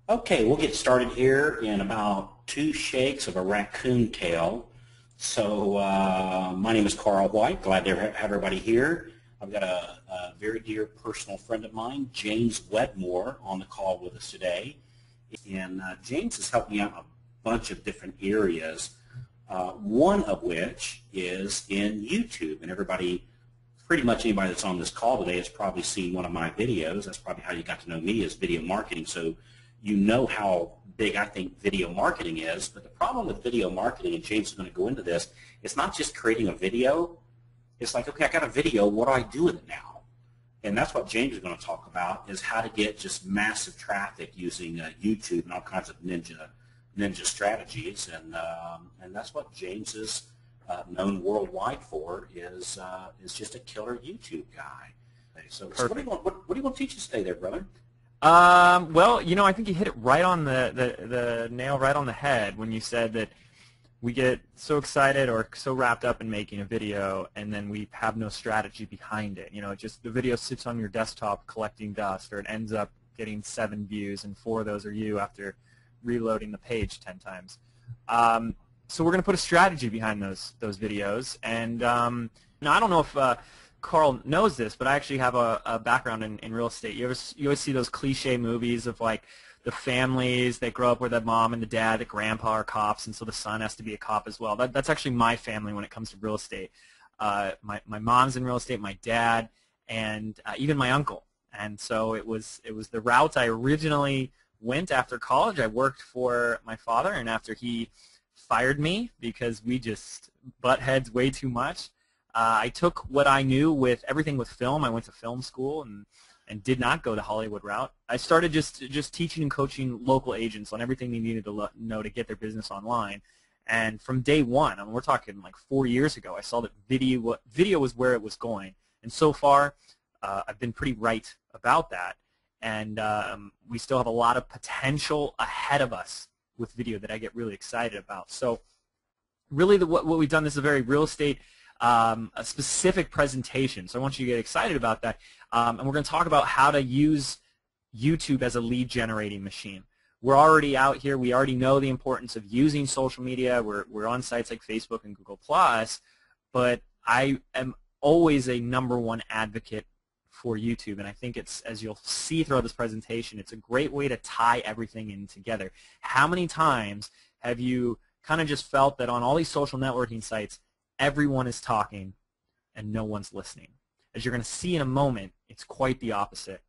Okay, we'll get started here in about 2 shakes of a raccoon tail. My name is Carl White. Glad to have everybody here. I've got a very dear personal friend of mine, James Wedmore, on the call with us today. And James has helped me out in a bunch of different areas, one of which is in YouTube. And pretty much anybody that's on this call today has probably seen one of my videos. That's probably how you got to know me, is video marketing. So you know how big I think video marketing is. But the problem with video marketing, and James is going to go into this, it's not just creating a video. It's like, okay, I got a video. What do I do with it now? And that's what James is going to talk about, is how to get just massive traffic using YouTube and all kinds of ninja strategies. And that's what James is known worldwide for, is just a killer YouTube guy. So what do you want to teach us today there, brother? Well, I think you hit it right on the nail right on the head when you said that we get so excited or so wrapped up in making a video, and then we have no strategy behind it. Just the video sits on your desktop collecting dust, or it ends up getting 7 views, and 4 of those are you after reloading the page 10 times. So we're going to put a strategy behind those videos, and now I don't know if Carl knows this, but I actually have a background in real estate. You always see those cliche movies of like the families that grow up where the mom and the dad, the grandpa are cops, and so the son has to be a cop as well. That's actually my family when it comes to real estate. My mom's in real estate, my dad, and even my uncle. And so it was the route I originally went after college. I worked for my father, and after he fired me because we just butt heads way too much, I took what I knew with everything with film. I went to film school and did not go the Hollywood route. I started just teaching and coaching local agents on everything they needed to know to get their business online. And from day one, I mean, we're talking like 4 years ago, I saw that video was where it was going. And so far, I've been pretty right about that. And we still have a lot of potential ahead of us with video that I get really excited about. So really what we've done, this is a very real estate a specific presentation, so I want you to get excited about that. And we're going to talk about how to use YouTube as a lead generating machine. We're already out here. We already know the importance of using social media. We're on sites like Facebook and Google+, but I am always a #1 advocate for YouTube, and I think it's, as you'll see throughout this presentation, it's a great way to tie everything in together. How many times have you kind of just felt that on all these social networking sites, everyone is talking and no one's listening? As you're going to see in a moment, it's quite the opposite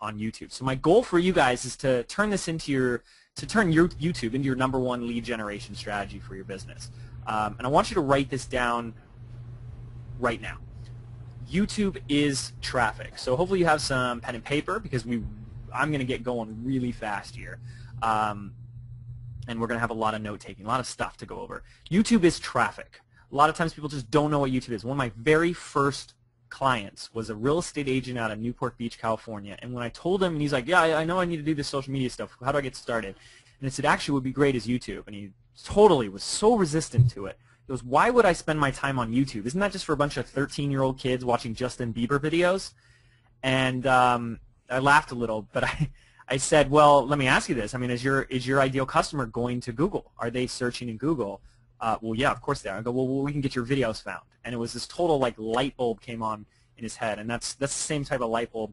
on YouTube. So my goal for you guys is to turn this into your YouTube into your #1 lead generation strategy for your business. And I want you to write this down right now. YouTube is traffic. So hopefully you have some pen and paper, because I'm going to get going really fast here. And we're going to have a lot of note-taking, a lot of stuff to go over. YouTube is traffic. A lot of times people just don't know what YouTube is. One of my very first clients was a real estate agent out of Newport Beach, California. And when I told him, and he's like, yeah, I know I need to do this social media stuff. How do I get started? And I said, actually, what would be great is YouTube. And he totally was so resistant to it. He goes, why would I spend my time on YouTube? Isn't that just for a bunch of 13-year-old kids watching Justin Bieber videos? And I laughed a little, but I said, well, let me ask you this. I mean, is your ideal customer going to Google? Are they searching in Google? Well, yeah, of course they are. I go, well, we can get your videos found. And it was this total like light bulb came on in his head, and that's the same type of light bulb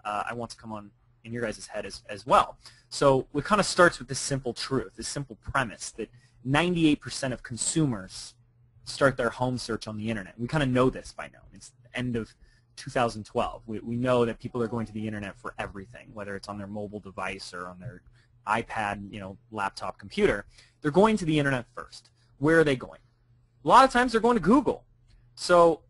I want to come on in your guys' head as well. So it kind of starts with this simple truth, this simple premise that 98% of consumers start their home search on the internet. We kind of know this by now. It's the end of 2012. We know that people are going to the internet for everything, whether it's on their mobile device or on their iPad, laptop, computer. They're going to the internet first. Where are they going? A lot of times they're going to Google. So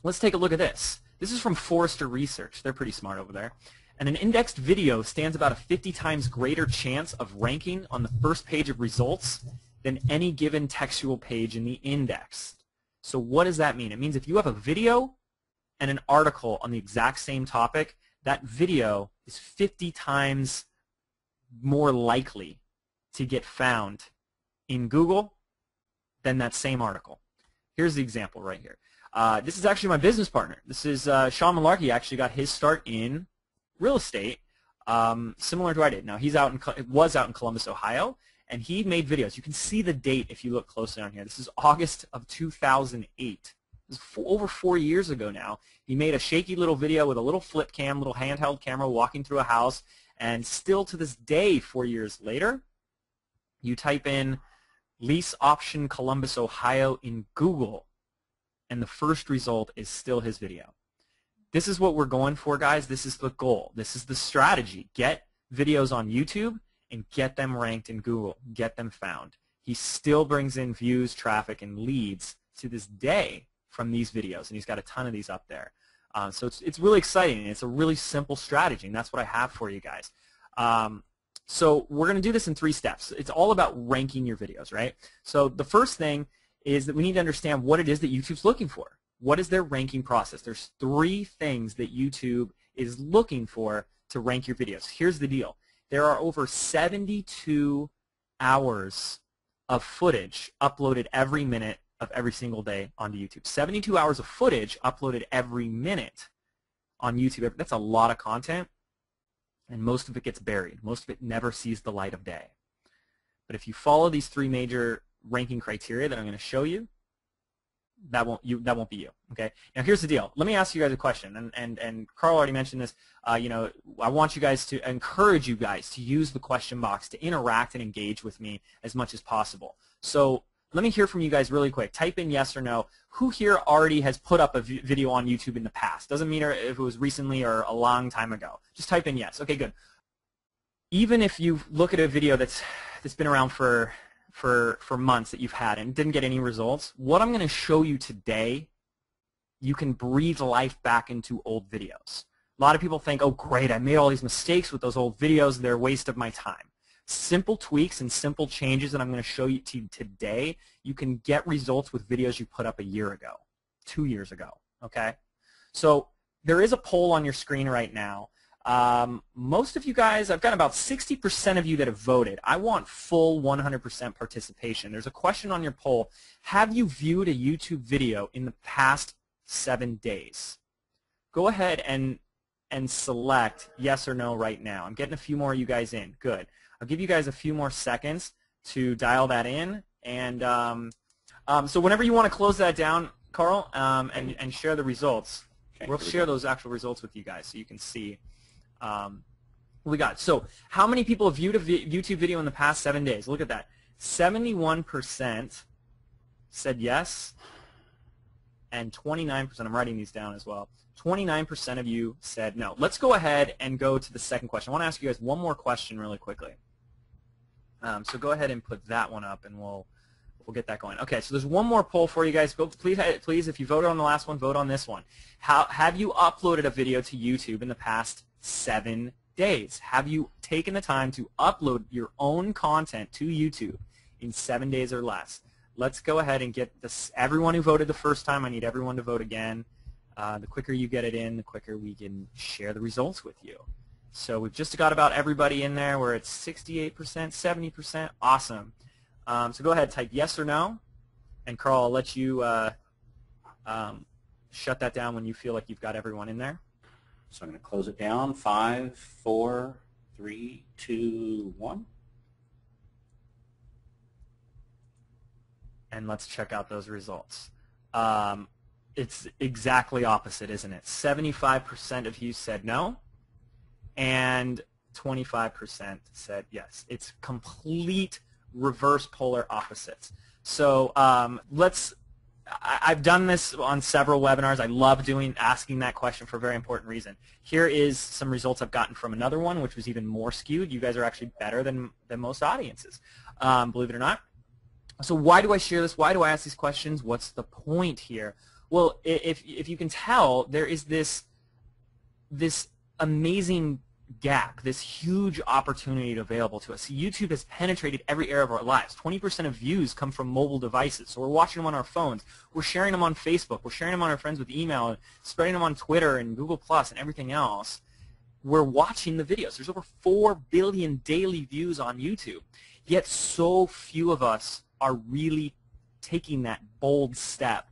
let's take a look at this. This is from Forrester Research. They're pretty smart over there. And an indexed video stands about a 50 times greater chance of ranking on the first page of results than any given textual page in the index. So what does that mean? It means if you have a video and an article on the exact same topic, that video is 50 times more likely to get found in Google than that same article. Here's the example right here. This is actually my business partner. This is Sean Malarkey. Actually got his start in real estate similar to what I did. Now, was out in Columbus, Ohio, and he made videos. You can see the date if you look closely on here. This is August of 2008. This is over 4 years ago now. He made a shaky little video with a little flip cam, little handheld camera walking through a house, and still to this day, 4 years later, you type in lease option Columbus, Ohio in Google, and the first result is still his video. This is what we're going for, guys. This is the goal. This is the strategy. Get videos on YouTube and get them ranked in Google. Get them found. He still brings in views, traffic, and leads to this day from these videos, and he's got a ton of these up there. So it's really exciting, and it's a really simple strategy, and that's what I have for you guys. So we're going to do this in 3 steps. It's all about ranking your videos, right? So the first thing is that we need to understand what it is that YouTube's looking for. What is their ranking process? There's 3 things that YouTube is looking for to rank your videos. Here's the deal. There are over 72 hours of footage uploaded every minute of every single day onto YouTube. 72 hours of footage uploaded every minute on YouTube. That's a lot of content, and most of it gets buried. Most of it never sees the light of day. But if you follow these 3 major ranking criteria that I'm going to show you, that won't be you. Okay. Now here's the deal. Let me ask you guys a question, and Carl already mentioned this. You know, I want you guys to encourage you guys to use the question box to interact and engage with me as much as possible. So let me hear from you guys really quick. Type in yes or no. Who here already has put up a video on YouTube in the past? Doesn't matter if it was recently or a long time ago. Just type in yes. Okay, good. Even if you look at a video that's been around for months that you've had and didn't get any results, what I'm going to show you today, you can breathe life back into old videos. A lot of people think, oh great, I made all these mistakes with those old videos, they're a waste of my time. Simple tweaks and simple changes that I'm going to show you today, you can get results with videos you put up a year ago, 2 years ago, okay? So there is a poll on your screen right now. Most of you guys, I've got about 60% of you that have voted. I want full 100% participation. There's a question on your poll. Have you viewed a YouTube video in the past 7 days? Go ahead and select yes or no right now. I'm getting a few more of you guys in. Good. I'll give you guys a few more seconds to dial that in. And so whenever you want to close that down, Carl, and share the results, okay, we'll share those actual results with you guys so you can see what we got. So how many people have viewed a YouTube video in the past 7 days? Look at that. 71% said yes, and 29%, I'm writing these down as well, 29% of you said no. Let's go ahead and go to the second question. I want to ask you guys one more question really quickly. So go ahead and put that one up, and we'll get that going. Okay, so there's one more poll for you guys. Go, please, if you voted on the last one, vote on this one. Have you uploaded a video to YouTube in the past 7 days? Have you taken the time to upload your own content to YouTube in 7 days or less? Let's go ahead and get this. Everyone who voted the first time, I need everyone to vote again. The quicker you get it in, the quicker we can share the results with you. So we've just got about everybody in there. We're at 68%, 70%. Awesome. So go ahead, type yes or no, and Carl, I'll let you shut that down when you feel like you've got everyone in there. So I'm going to close it down. 5, 4, 3, 2, 1. And let's check out those results. It's exactly opposite, isn't it? 75% of you said no, and 25% said yes. It's complete reverse polar opposites. So I've done this on several webinars. I love asking that question for a very important reason. Here is some results I've gotten from another one, which was even more skewed. You guys are actually better than most audiences, believe it or not. So why do I share this? Why do I ask these questions? What's the point here? Well, if you can tell, there is this amazing gap, this huge opportunity available to us. YouTube has penetrated every area of our lives. 20% of views come from mobile devices. So we're watching them on our phones. We're sharing them on Facebook. We're sharing them on our friends with email, and spreading them on Twitter and Google Plus and everything else. We're watching the videos. There's over 4 billion daily views on YouTube. Yet so few of us are really taking that bold step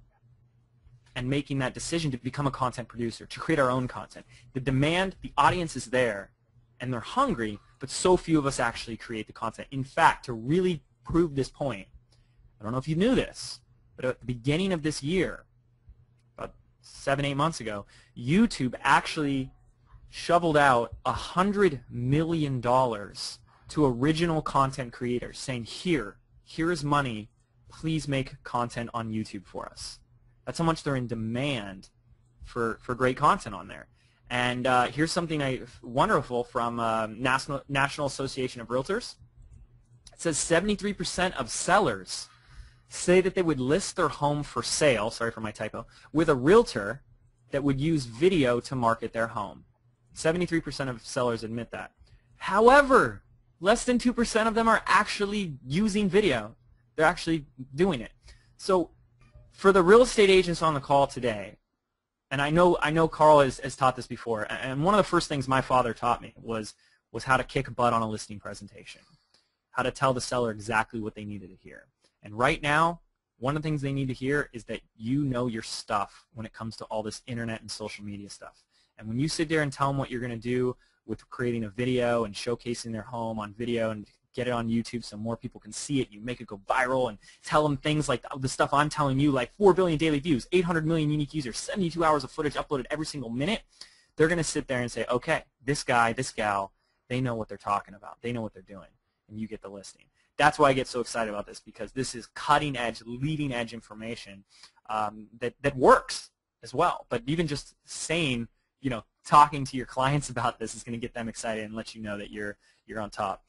and making that decision to become a content producer, to create our own content. The demand, the audience is there, and they're hungry, but so few of us actually create the content. In fact, to really prove this point, I don't know if you knew this, but at the beginning of this year, about 7-8 months ago, YouTube actually shoveled out $100 million to original content creators, saying, here is money, please make content on YouTube for us. That's how much they're in demand for great content on there. And here's something wonderful from National Association of Realtors. It says 73% of sellers say that they would list their home for sale, sorry for my typo, with a realtor that would use video to market their home. 73% of sellers admit that. However, less than 2% of them are actually using video. They're actually doing it. So for the real estate agents on the call today, and I know Carl has taught this before, and one of the first things my father taught me was how to kick butt on a listing presentation, how to tell the seller exactly what they needed to hear. And right now, one of the things they need to hear is that you know your stuff when it comes to all this internet and social media stuff. And when you sit there and tell them what you're going to do with creating a video and showcasing their home on video and get it on YouTube so more people can see it, you make it go viral and tell them things like the stuff I'm telling you, like 4 billion daily views, 800 million unique users, 72 hours of footage uploaded every single minute, they're going to sit there and say, okay, this guy, this gal, they know what they're talking about. They know what they're doing, and you get the listing. That's why I get so excited about this, because this is cutting-edge, leading-edge information that works as well. But even just saying, talking to your clients about this is going to get them excited and let you know that you're on top.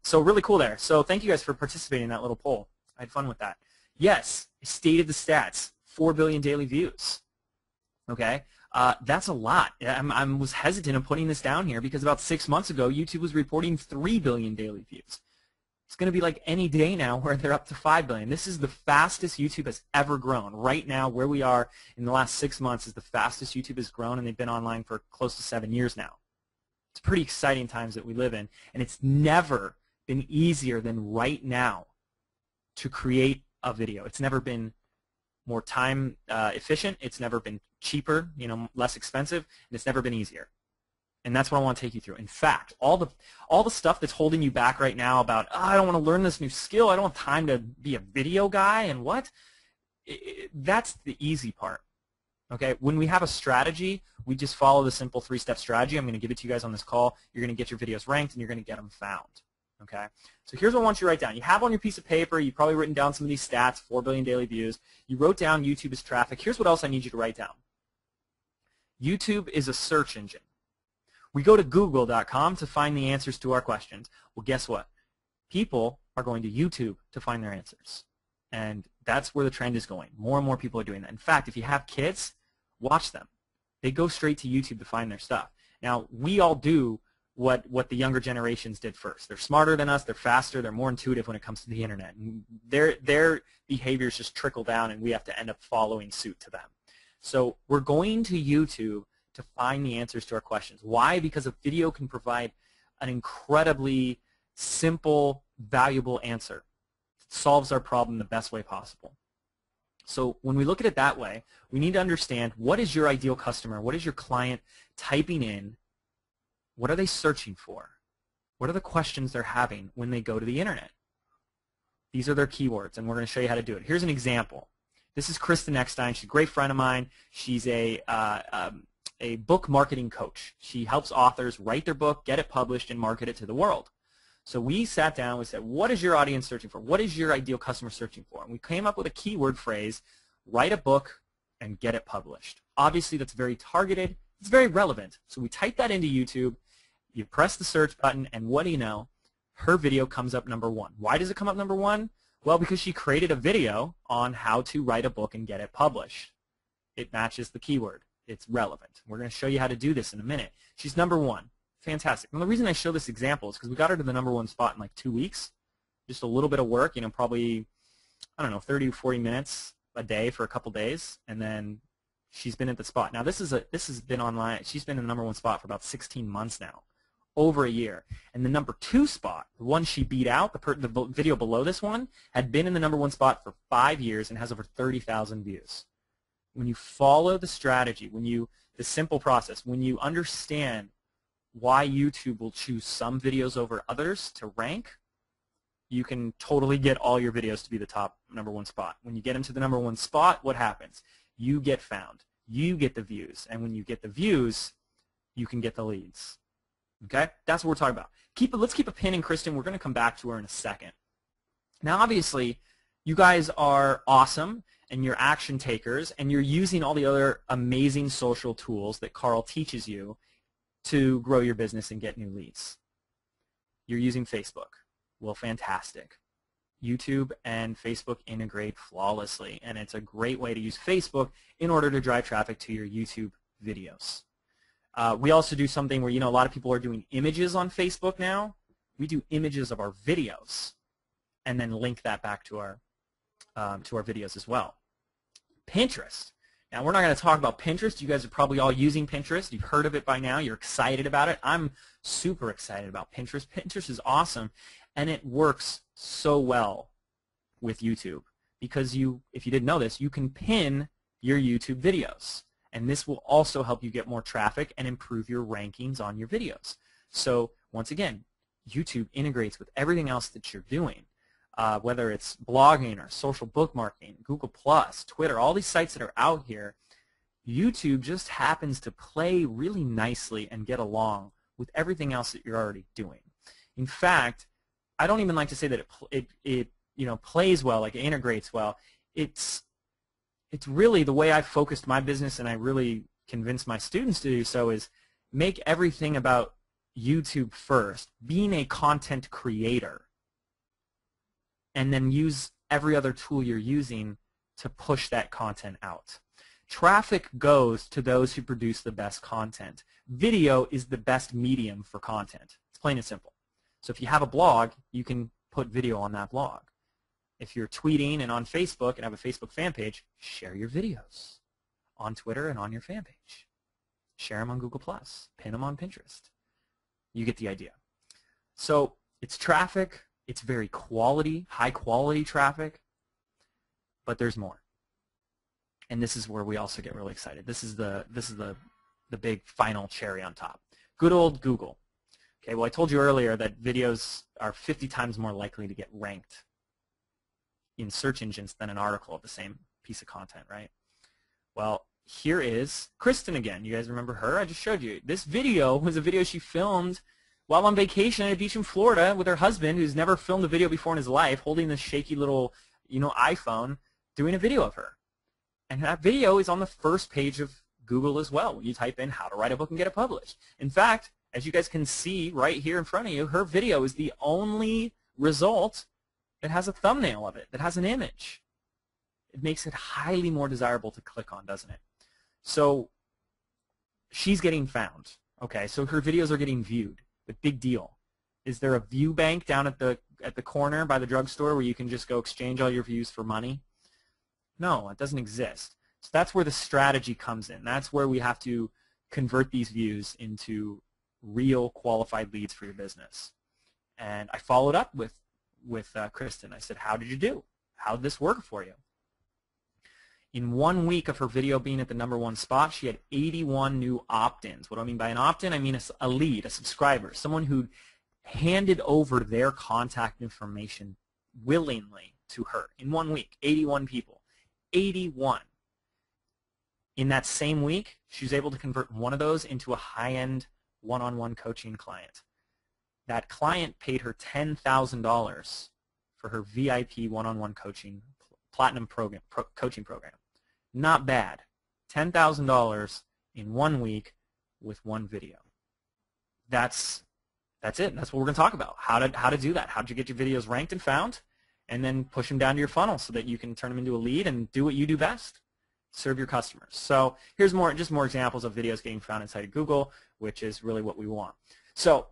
So really cool there. So thank you guys for participating in that little poll. I had fun with that. Yes, I stated the stats, 4 billion daily views. Okay, that's a lot. I was hesitant in putting this down here because about 6 months ago, YouTube was reporting 3 billion daily views. It's going to be like any day now where they're up to 5 billion. This is the fastest YouTube has ever grown. Right now, where we are in the last 6 months is the fastest YouTube has grown, and they've been online for close to 7 years now. It's pretty exciting times that we live in, and it's never been easier than right now to create a video. It's never been more time efficient. It's never been cheaper, less expensive, and it's never been easier. And that's what I want to take you through. In fact, all the stuff that's holding you back right now about, I don't want to learn this new skill, I don't have time to be a video guy, and what? That's the easy part. Okay, when we have a strategy, we just follow the simple 3-step strategy. I'm going to give it to you guys on this call. You're going to get your videos ranked, and you're going to get them found. Okay, so here's what I want you to write down. You have on your piece of paper, you've probably written down some of these stats, 4 billion daily views. You wrote down YouTube is traffic. Here's what else I need you to write down. YouTube is a search engine. We go to Google.com to find the answers to our questions. Well, guess what? People are going to YouTube to find their answers. And that's where the trend is going. More and more people are doing that. In fact, if you have kids, watch them. They go straight to YouTube to find their stuff. Now, we all do what the younger generations did first. They're smarter than us. They're faster. They're more intuitive when it comes to the internet. And their behaviors just trickle down, and we have to end up following suit to them. So we're going to YouTube to find the answers to our questions. Why? Because a video can provide an incredibly simple, valuable answer. It solves our problem the best way possible. So when we look at it that way, we need to understand, what is your ideal customer? What is your client typing in? What are they searching for? What are the questions they're having when they go to the internet? These are their keywords, and we're going to show you how to do it. Here's an example. This is Kristen Eckstein. She's a great friend of mine. She's a book marketing coach. She helps authors write their book, get it published, and market it to the world. So we sat down and we said, what is your audience searching for? What is your ideal customer searching for? And we came up with a keyword phrase, write a book and get it published. Obviously, that's very targeted. It's very relevant. So we type that into YouTube. You press the search button, and what do you know? Her video comes up number 1. Why does it come up number 1? Well, because she created a video on how to write a book and get it published. It matches the keyword. It's relevant. We're going to show you how to do this in a minute. She's number 1. Fantastic. And the reason I show this example is because we got her to the number 1 spot in like 2 weeks. Just a little bit of work, probably, 30 or 40 minutes a day for a couple days, and then she's been at the spot. Now this has been online. She's been in the number 1 spot for about 16 months now, over a year. And the number 2 spot, the one she beat out, the video below this one, had been in the number 1 spot for 5 years and has over 30,000 views. When you follow the strategy, the simple process, when you understand why YouTube will choose some videos over others to rank, you can totally get all your videos to be the top #1 spot. When you get into the #1 spot, what happens? You get found. You get the views. And when you get the views, you can get the leads. Okay? That's what we're talking about. Let's keep a pin in Kristen. We're going to come back to her in a second. Now, obviously, you guys are awesome, and you're action takers, and you're using all the other amazing social tools that Carl teaches you to grow your business and get new leads. You're using Facebook. Well, fantastic. YouTube and Facebook integrate flawlessly, and it's a great way to use Facebook in order to drive traffic to your YouTube videos. We also do something where, a lot of people are doing images on Facebook now. We do images of our videos and then link that back to our videos as well. Pinterest. Now, we're not going to talk about Pinterest. You guys are probably all using Pinterest. You've heard of it by now. You're excited about it. I'm super excited about Pinterest. Pinterest is awesome, and it works so well with YouTube because if you didn't know this, you can pin your YouTube videos, and this will also help you get more traffic and improve your rankings on your videos. So, once again, YouTube integrates with everything else that you're doing. Whether it's blogging or social bookmarking, Google+, Twitter, all these sites that are out here, YouTube just happens to play really nicely and get along with everything else that you're already doing. In fact, I don't even like to say that it plays well, like it integrates well. It's really the way I focused my business, and I really convince my students to do so, is make everything about YouTube first, being a content creator, and then use every other tool you're using to push that content out. Traffic goes to those who produce the best content. Video is the best medium for content. It's plain and simple. So if you have a blog, you can put video on that blog. If you're tweeting and on Facebook and have a Facebook fan page, share your videos on Twitter and on your fan page. Share them on Google+, pin them on Pinterest. You get the idea. So it's traffic. It's very high quality traffic, but there's more. And this is where we also get really excited. This is the big final cherry on top. Good old Google. Okay, well, I told you earlier that videos are 50 times more likely to get ranked in search engines than an article of the same piece of content, right? Well, here is Kristen again. You guys remember her? I just showed you. This video was a video she filmed while on vacation at a beach in Florida with her husband, who's never filmed a video before in his life, holding this shaky little, iPhone, doing a video of her. And that video is on the first page of Google as well when you type in how to write a book and get it published. In fact, as you guys can see right here in front of you, her video is the only result that has a thumbnail of it, that has an image. It makes it highly more desirable to click on, doesn't it? So she's getting found. Okay, so her videos are getting viewed. The big deal. Is there a view bank down at the corner by the drugstore where you can just go exchange all your views for money? No, it doesn't exist. So that's where the strategy comes in. That's where we have to convert these views into real qualified leads for your business. And I followed up with Kristen. I said, how did you do? How did this work for you? In 1 week of her video being at the #1 spot, she had 81 new opt-ins. What do I mean by an opt-in? I mean a lead, a subscriber, someone who handed over their contact information willingly to her. In 1 week, 81 people. 81. In that same week, she was able to convert one of those into a high-end one-on-one coaching client. That client paid her $10,000 for her VIP one-on-one coaching platinum program, coaching program. Not bad. $10,000 in 1 week with one video. That's it. That's what we're going to talk about. How to do that. How to get your videos ranked and found, and then push them down to your funnel so that you can turn them into a lead and do what you do best. Serve your customers. So here's just more examples of videos getting found inside of Google, which is really what we want. So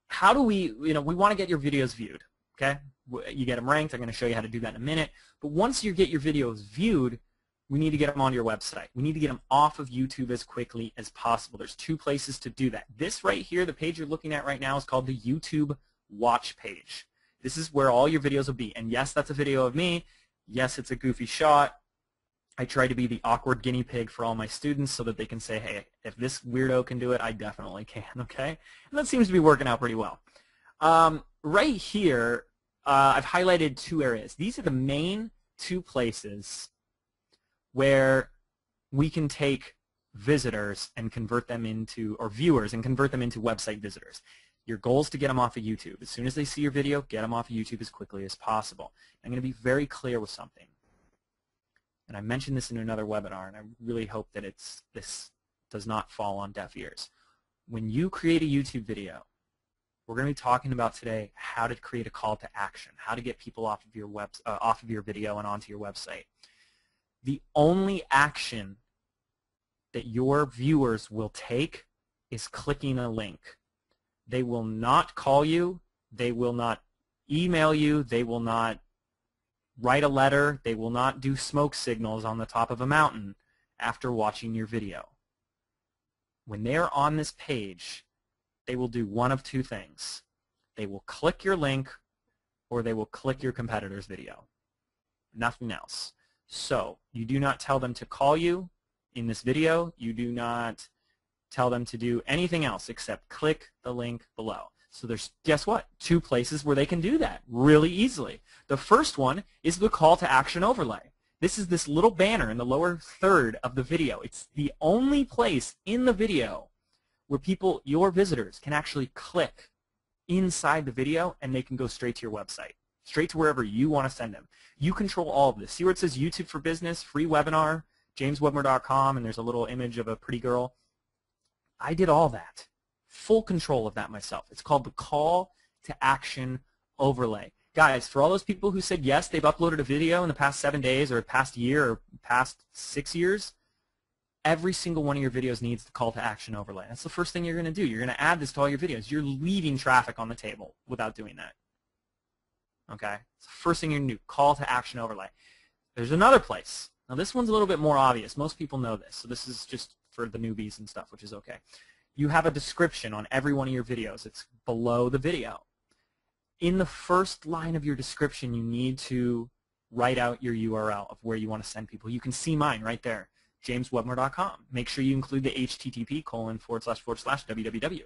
how do we want to get your videos viewed, okay? You get them ranked. I'm going to show you how to do that in a minute. But once you get your videos viewed, we need to get them onto your website. We need to get them off of YouTube as quickly as possible. There's 2 places to do that. This right here, the page you're looking at right now, is called the YouTube Watch page. This is where all your videos will be. And yes, that's a video of me. Yes, it's a goofy shot. I try to be the awkward guinea pig for all my students so that they can say, hey, if this weirdo can do it, I definitely can, okay? And that seems to be working out pretty well. Right here, I've highlighted 2 areas. These are the main 2 places where we can take visitors and convert them into, or viewers, and convert them into website visitors. Your goal is to get them off of YouTube. As soon as they see your video, get them off of YouTube as quickly as possible. I'm going to be very clear with something. And I mentioned this in another webinar, and I really hope that this does not fall on deaf ears. When you create a YouTube video, we're going to be talking about today how to create a call to action, how to get people off of your video and onto your website. The only action that your viewers will take is clicking a link. They will not call you. They will not email you. They will not write a letter. They will not do smoke signals on the top of a mountain after watching your video. When they are on this page, they will do one of 2 things. They will click your link or they will click your competitor's video. Nothing else. So you do not tell them to call you in this video. You do not tell them to do anything else except click the link below. So there's, guess what, 2 places where they can do that really easily. The first one is the call to action overlay. This is this little banner in the lower third of the video. It's the only place in the video where people, your visitors, can actually click inside the video and they can go straight to your website, straight to wherever you want to send them. You control all of this. See where it says YouTube for Business, free webinar, jameswedmer.com, and there's a little image of a pretty girl. I did all that. Full control of that myself. It's called the call to action overlay. Guys, for all those people who said yes, they've uploaded a video in the past 7 days or past year or past 6 years, every single one of your videos needs the call to action overlay. That's the first thing you're going to do. You're going to add this to all your videos. You're leaving traffic on the table without doing that. Okay? It's the first thing you're going to do, call to action overlay. There's another place. Now this one's a little bit more obvious. Most people know this, so this is just for the newbies and stuff, which is okay. You have a description on every one of your videos. It's below the video. In the first line of your description, you need to write out your URL of where you want to send people. You can see mine right there, jameswedmer.com. Make sure you include the http://www.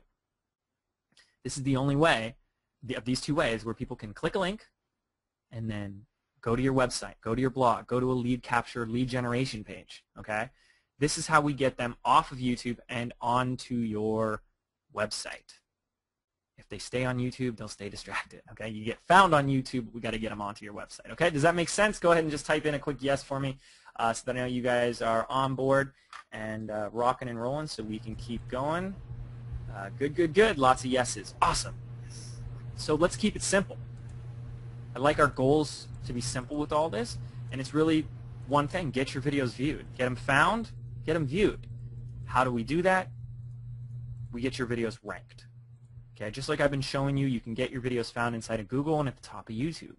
This is the only way, of these 2 ways, where people can click a link and then go to your website, go to your blog, go to a lead capture, lead generation page. Okay? This is how we get them off of YouTube and onto your website. If they stay on YouTube, they'll stay distracted. Okay? You get found on YouTube, we got to get them onto your website. Okay? Does that make sense? Go ahead and just type in a quick yes for me so that I know you guys are on board and rocking and rolling so we can keep going. Good, good, good. Lots of yeses. Awesome. So let's keep it simple. I like our goals to be simple with all this, and it's really one thing. Get your videos viewed. Get them found, get them viewed. How do we do that? We get your videos ranked. Okay, just like I've been showing you, you can get your videos found inside of Google and at the top of YouTube.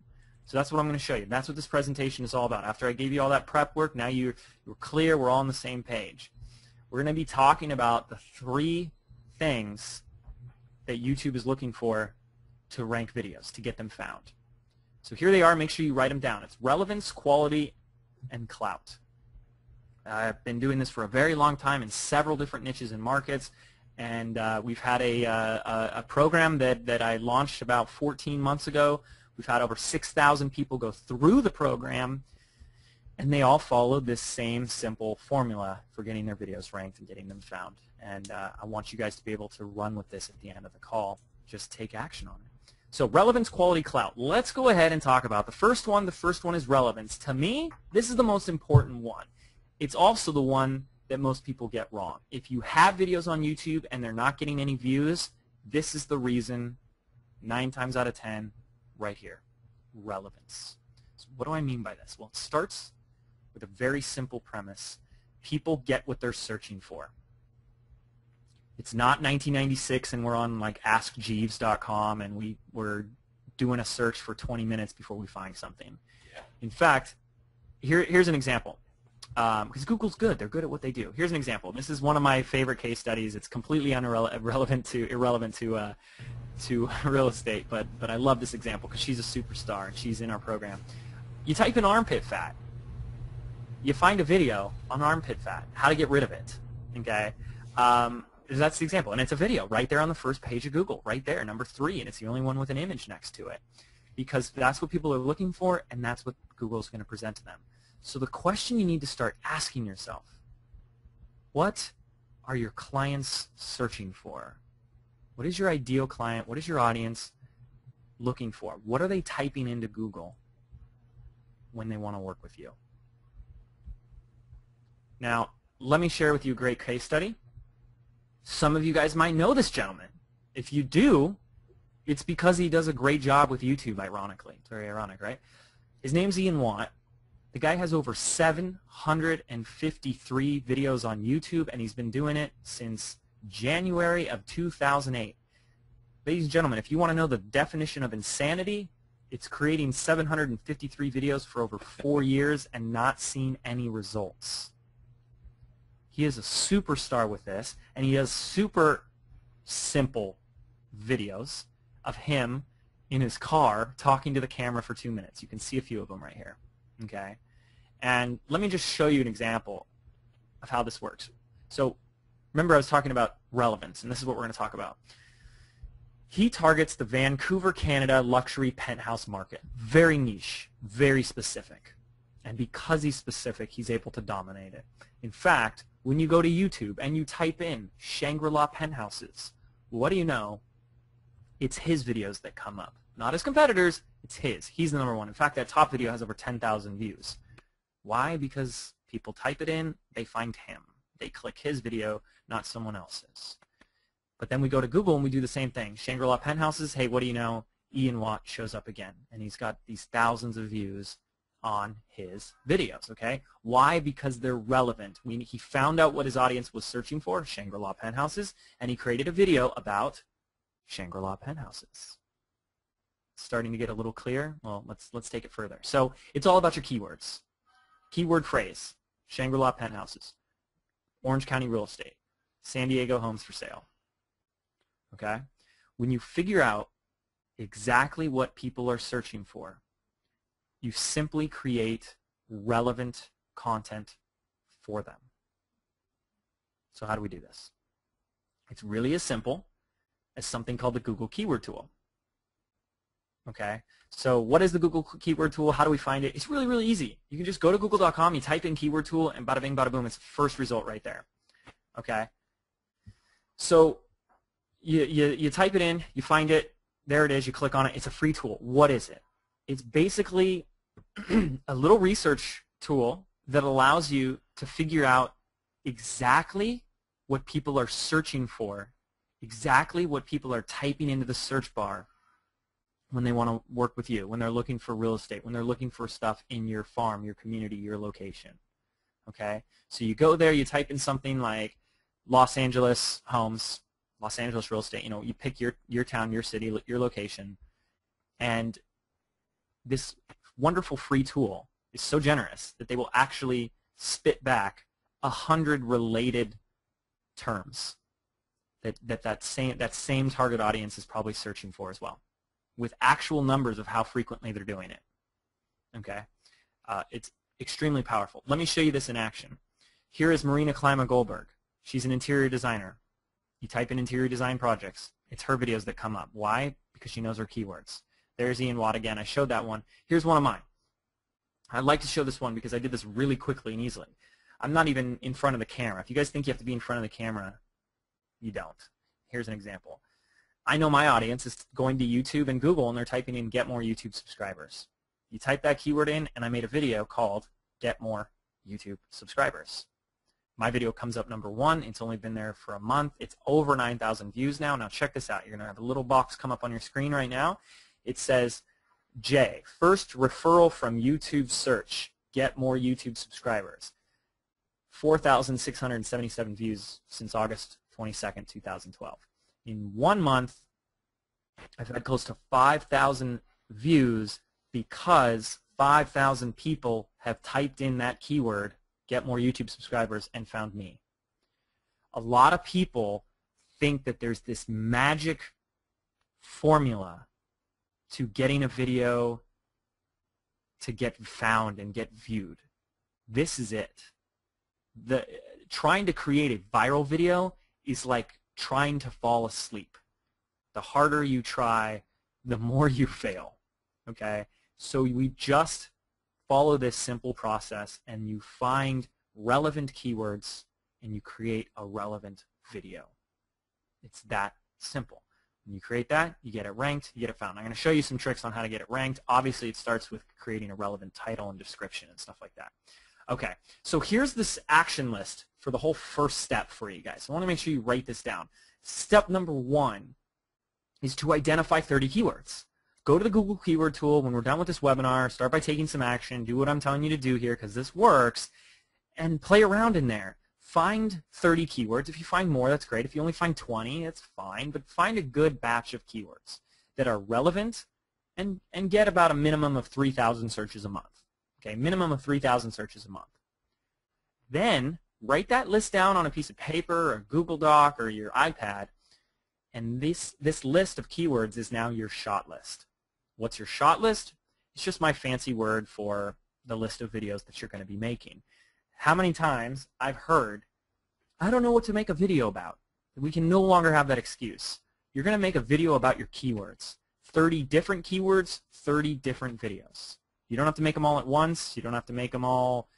So that's what I'm going to show you. That's what this presentation is all about. After I gave you all that prep work, now you're clear, we're all on the same page. We're going to be talking about the 3 things that YouTube is looking for to rank videos, to get them found. So here they are. Make sure you write them down. It's relevance, quality, and clout. I've been doing this for a very long time in several different niches and markets, and we've had a program that I launched about 14 months ago. We've had over 6,000 people go through the program, and they all followed this same simple formula for getting their videos ranked and getting them found. And I want you guys to be able to run with this at the end of the call. Just take action on it. So relevance, quality, clout. Let's go ahead and talk about the first one. The first one is relevance. To me, this is the most important one. It's also the one that most people get wrong. If you have videos on YouTube and they're not getting any views, this is the reason 9 times out of 10 right here, relevance. So what do I mean by this? Well, it starts with a very simple premise. People get what they're searching for. It's not 1996 and we're on like AskJeeves.com and we're doing a search for 20 minutes before we find something. Yeah. In fact, here's an example. Because Google's good. They're good at what they do. Here's an example. This is one of my favorite case studies. It's completely irrelevant to real estate, but I love this example because she's a superstar and she's in our program. You type in armpit fat. you find a video on armpit fat, how to get rid of it, okay? That's the example, and it's a video right there on the first page of Google, right there, number 3, and it's the only one with an image next to it, because that's what people are looking for, and that's what Google is going to present to them. So the question you need to start asking yourself, what are your clients searching for? What is your ideal client? What is your audience looking for? What are they typing into Google when they want to work with you? Now, let me share with you a great case study. Some of you guys might know this gentleman. If you do, it's because he does a great job with YouTube, ironically. It's very ironic, right? His name's Ian Watt. The guy has over 753 videos on YouTube, and he's been doing it since January of 2008. Ladies and gentlemen, if you want to know the definition of insanity, it's creating 753 videos for over 4 years and not seeing any results. He is a superstar with this, and he has super simple videos of him in his car talking to the camera for 2 minutes. You can see a few of them right here. Okay, and let me just show you an example of how this works. So remember I was talking about relevance, and this is what we're going to talk about. He targets the Vancouver, Canada luxury penthouse market. Very niche, very specific. And because he's specific, he's able to dominate it. In fact, when you go to YouTube and you type in Shangri-La penthouses, what do you know? It's his videos that come up. Not his competitors, it's his. He's the number one. In fact, that top video has over 10,000 views. Why? Because people type it in, they find him. They click his video, not someone else's. But then we go to Google and we do the same thing. Shangri-La penthouses, hey, what do you know? Ian Watt shows up again. And he's got these thousands of views on his videos, okay? Why? Because they're relevant. He found out what his audience was searching for, Shangri-La penthouses, and he created a video about Shangri-La penthouses. Starting to get a little clear? Well, let's take it further. So it's all about your keywords. Keyword phrase, Shangri-La penthouses, Orange County real estate, San Diego homes for sale. Okay? When you figure out exactly what people are searching for, you simply create relevant content for them. So how do we do this? It's really as simple as something called the Google Keyword Tool. Okay, so what is the Google Keyword Tool? How do we find it? It's really, really easy. You can just go to google.com, you type in Keyword Tool, and bada bing, bada boom, it's the first result right there. Okay, so you type it in, you find it, there it is, you click on it. It's a free tool. What is it? It's basically a little research tool that allows you to figure out exactly what people are searching for, exactly what people are typing into the search bar when they want to work with you, when they're looking for real estate, when they're looking for stuff in your farm, your community, your location. Okay? So you go there, you type in something like Los Angeles homes, Los Angeles real estate, you pick your town, your city, your location, and this wonderful free tool is so generous that they will actually spit back 100 related terms that same target audience is probably searching for as well, with actual numbers of how frequently they're doing it. Okay, it's extremely powerful. Let me show you this in action. Here is Marina Klima Goldberg. She's an interior designer. You type in interior design projects, it's her videos that come up. Why? Because she knows her keywords. There's Ian Watt again. I showed that one. Here's one of mine. I'd like to show this one because I did this really quickly and easily. I'm not even in front of the camera. If you guys think you have to be in front of the camera, you don't. Here's an example. I know my audience is going to YouTube and Google, and they're typing in get more YouTube subscribers. You type that keyword in, and I made a video called Get More YouTube Subscribers. My video comes up number 1. It's only been there for a month. It's over 9,000 views now. Now check this out. You're going to have a little box come up on your screen right now. It says, J, first referral from YouTube search, get more YouTube subscribers. 4,677 views since August 22nd, 2012. In 1 month, I've had close to 5,000 views because 5,000 people have typed in that keyword, get more YouTube subscribers, and found me. A lot of people think that there's this magic formula to getting a video to get found and get viewed. This is it. Trying to create a viral video is like trying to fall asleep. The harder you try, the more you fail. Okay? So we just follow this simple process, and you find relevant keywords, and you create a relevant video. It's that simple. When you create that, you get it ranked, you get it found. I'm going to show you some tricks on how to get it ranked. Obviously, it starts with creating a relevant title and description and stuff like that. Okay, so here's this action list for the whole first step for you guys. I want to make sure you write this down. Step number 1 is to identify 30 keywords. Go to the Google Keyword Tool when we're done with this webinar. Start by taking some action. Do what I'm telling you to do here because this works, and play around in there. Find 30 keywords. If you find more, that's great. If you only find 20, it's fine. But find a good batch of keywords that are relevant and get about a minimum of 3,000 searches a month. Okay, minimum of 3,000 searches a month. Then write that list down on a piece of paper or Google Doc or your iPad, and this list of keywords is now your shot list. What's your shot list? It's just my fancy word for the list of videos that you're going to be making. How many times I've heard, I don't know what to make a video about. We can no longer have that excuse. You're going to make a video about your keywords. 30 different keywords, 30 different videos. You don't have to make them all at once. You don't have to make them all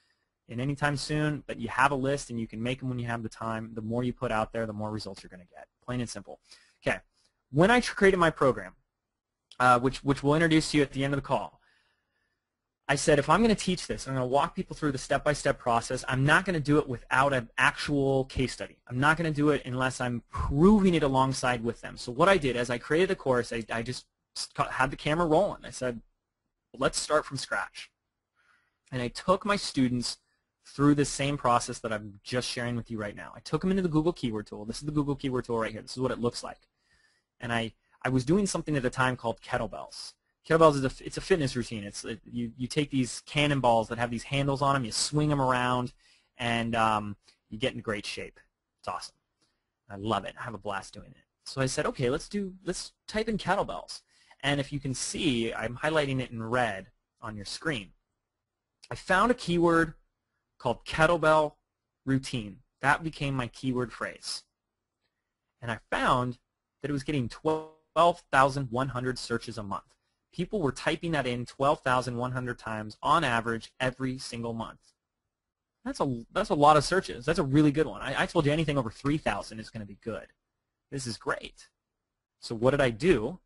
in any time soon, but you have a list and you can make them when you have the time. The more you put out there, the more results you're going to get. Plain and simple. Okay. When I created my program, which we'll introduce to you at the end of the call, I said if I'm going to teach this, I'm going to walk people through the step-by-step process. I'm not going to do it without an actual case study. I'm not going to do it unless I'm proving it alongside with them. So what I did as I created the course, I just had the camera rolling. I said, let's start from scratch. And I took my students through the same process that I'm just sharing with you right now. I took them into the Google Keyword Tool. This is the Google Keyword Tool right here. This is what it looks like. And I was doing something at the time called kettlebells. Kettlebells is it's a fitness routine. You take these cannonballs that have these handles on them, you swing them around, and you get in great shape. It's awesome. I love it. I have a blast doing it. So I said, okay, let's type in kettlebells. And if you can see, I'm highlighting it in red on your screen. I found a keyword called kettlebell routine. That became my keyword phrase. And I found that it was getting 12,100 searches a month. People were typing that in 12,100 times on average every single month. That's a lot of searches. That's a really good one. I told you anything over 3,000 is going to be good. This is great. So what did I do?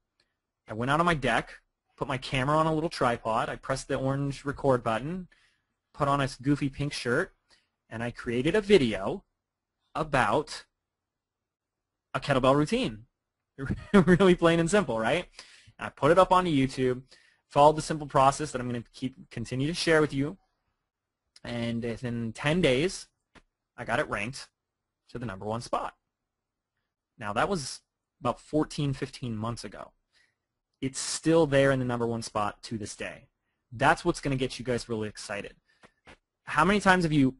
I went out on my deck, put my camera on a little tripod, I pressed the orange record button, put on a goofy pink shirt, and I created a video about a kettlebell routine. Really plain and simple, right? I put it up onto YouTube, followed the simple process that I'm going to continue to share with you, and within 10 days, I got it ranked to the #1 spot. Now, that was about 14, 15 months ago. It's still there in the #1 spot to this day. That's what's going to get you guys really excited. How many times have you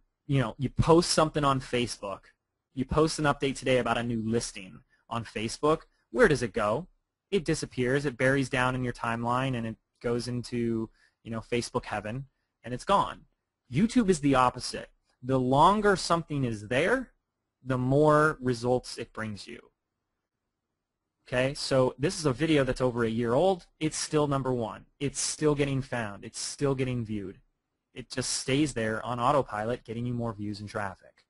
post something on Facebook, you post an update today about a new listing on Facebook, where does it go? It disappears, it buries down in your timeline, and it goes into Facebook heaven, and it's gone. YouTube is the opposite. The longer something is there, the more results it brings you. Okay, so this is a video that's over a year old. It's still #1. It's still getting found. It's still getting viewed. It just stays there on autopilot, getting you more views and traffic.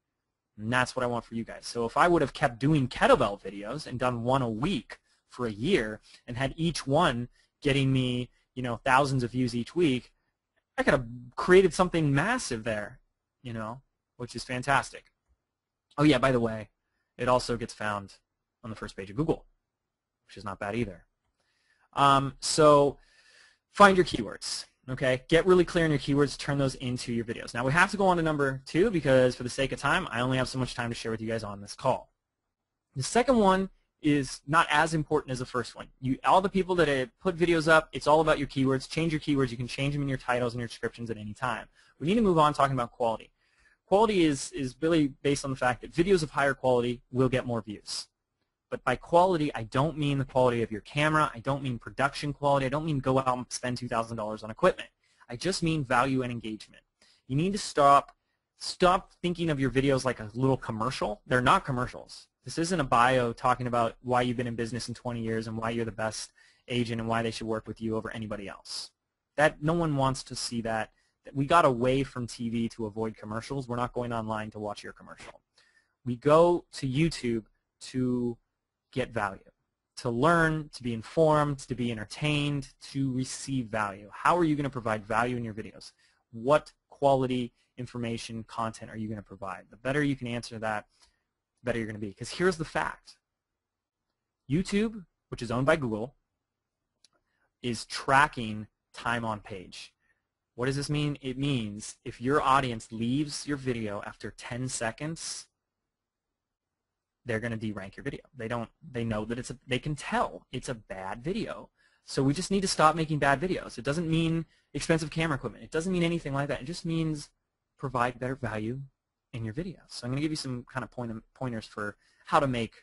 And that's what I want for you guys. So if I would have kept doing kettlebell videos and done one a week for a year and had each one getting me, thousands of views each week, I could have created something massive there, which is fantastic. Oh yeah, by the way, it also gets found on the first page of Google, which is not bad either. So find your keywords. Okay, get really clear on your keywords, turn those into your videos. Now we have to go on to #2 because for the sake of time, I only have so much time to share with you guys on this call. The second one is not as important as the first one. All the people that put videos up, it's all about your keywords. Change your keywords. You can change them in your titles and your descriptions at any time. We need to move on talking about quality. Quality is really based on the fact that videos of higher quality will get more views. But by quality, I don't mean the quality of your camera. I don't mean production quality. I don't mean go out and spend $2,000 on equipment. I just mean value and engagement. You need to stop Stop thinking of your videos like a little commercial. They're not commercials. This isn't a bio talking about why you've been in business in 20 years and why you're the best agent and why they should work with you over anybody else. That no one wants to see that. We got away from TV to avoid commercials. We're not going online to watch your commercial. We go to YouTube to get value, to learn, to be informed, to be entertained, to receive value. How are you going to provide value in your videos? What quality information, content are you going to provide? The better you can answer that, the better you're going to be. Because here's the fact. YouTube, which is owned by Google, is tracking time on page. What does this mean? It means if your audience leaves your video after 10 seconds, they're going to derank your video. They know that they can tell it's a bad video. So we just need to stop making bad videos. It doesn't mean expensive camera equipment. It doesn't mean anything like that. It just means provide better value in your videos. So I'm going to give you some kind of pointers for how to make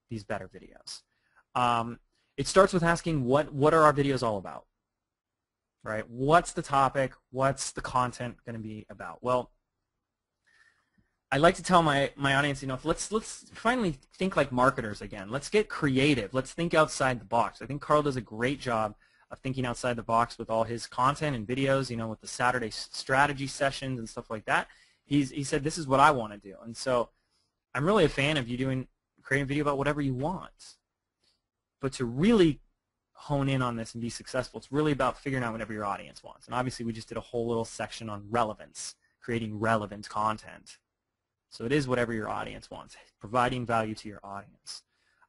these better videos. It starts with asking what are our videos all about, right? What's the topic? What's the content going to be about? Well, I like to tell my audience, let's finally think like marketers again. Let's get creative. Let's think outside the box. I think Carl does a great job of thinking outside the box with all his content and videos, with the Saturday strategy sessions and stuff like that. He said, this is what I want to do. And so I'm really a fan of you creating a video about whatever you want. But to really hone in on this and be successful, it's really about figuring out whatever your audience wants. And obviously we just did a whole little section on relevance, creating relevant content. So it is whatever your audience wants, providing value to your audience.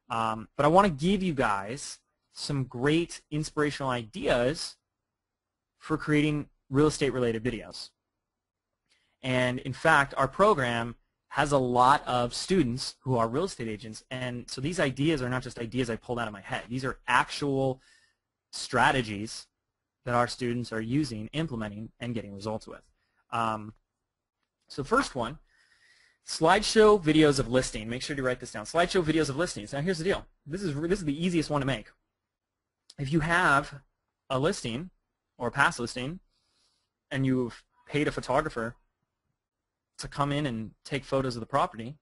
But I want to give you guys some great inspirational ideas for creating real estate related videos. And in fact, our program has a lot of students who are real estate agents, and so these ideas are not just ideas I pulled out of my head. These are actual strategies that our students are using, implementing, and getting results with. So first one, slideshow videos of listing. Make sure to write this down. Slideshow videos of listings. Now here's the deal. This is the easiest one to make. If you have a listing or a past listing and you've paid a photographer to come in and take photos of the property,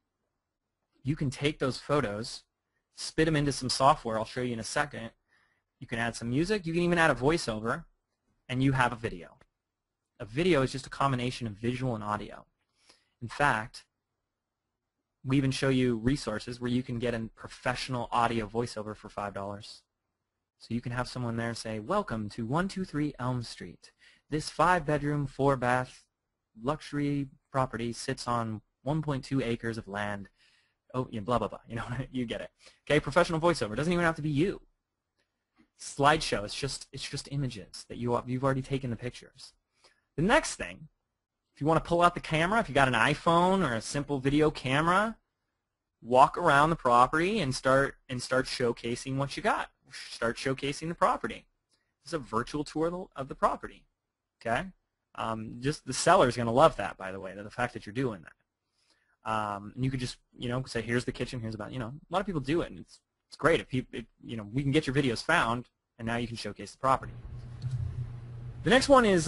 you can take those photos, spit them into some software. I'll show you in a second. You can add some music. You can even add a voiceover, and you have a video. A video is just a combination of visual and audio. In fact, we even show you resources where you can get a professional audio voiceover for $5. So you can have someone there say, welcome to 123 Elm Street. This 5-bedroom, 4-bath luxury property sits on 1.2 acres of land. Oh, yeah, blah, blah, blah. You get it. Okay, professional voiceover. It doesn't even have to be you. Slideshow, it's just images that you've already taken the pictures. The next thing, if you want to pull out the camera, if you got an iPhone or a simple video camera, walk around the property and start showcasing what you got. Start showcasing the property. It's a virtual tour of the property. Okay? Just the seller's going to love that, by the way, the fact that you're doing that. And you could just, say, here's the kitchen, here's about, a lot of people do it, and it's great if we can get your videos found, and now you can showcase the property. The next one is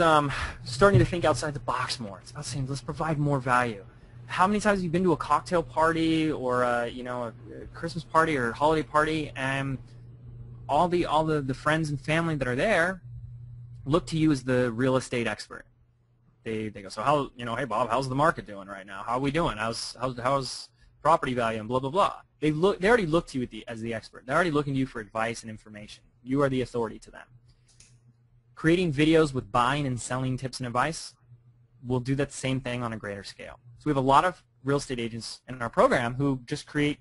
starting to think outside the box more. It's about saying, let's provide more value. How many times have you been to a cocktail party or a Christmas party or holiday party, and all the friends and family that are there look to you as the real estate expert? They go, so how, hey Bob, how's the market doing right now? How are we doing? How's property value and blah blah blah. They already look to you as the expert. They're already looking to you for advice and information. You are the authority to them. Creating videos with buying and selling tips and advice, we'll do that same thing on a greater scale. So we have a lot of real estate agents in our program who just create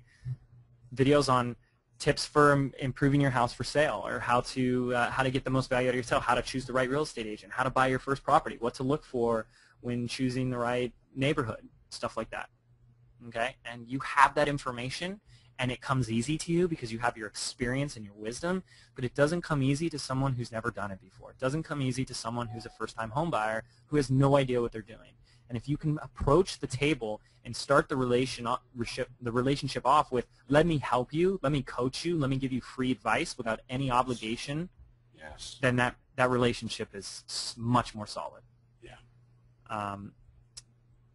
videos on tips for improving your house for sale, or how to get the most value out of your sale, how to choose the right real estate agent, how to buy your first property, what to look for when choosing the right neighborhood, stuff like that. Okay, and you have that information, and it comes easy to you because you have your experience and your wisdom, but it doesn't come easy to someone who's never done it before. It doesn't come easy to someone who's a first-time home buyer who has no idea what they're doing. And if you can approach the table and start the relationship off with, let me help you, let me coach you, let me give you free advice without any obligation, yes, then that relationship is much more solid. Yeah.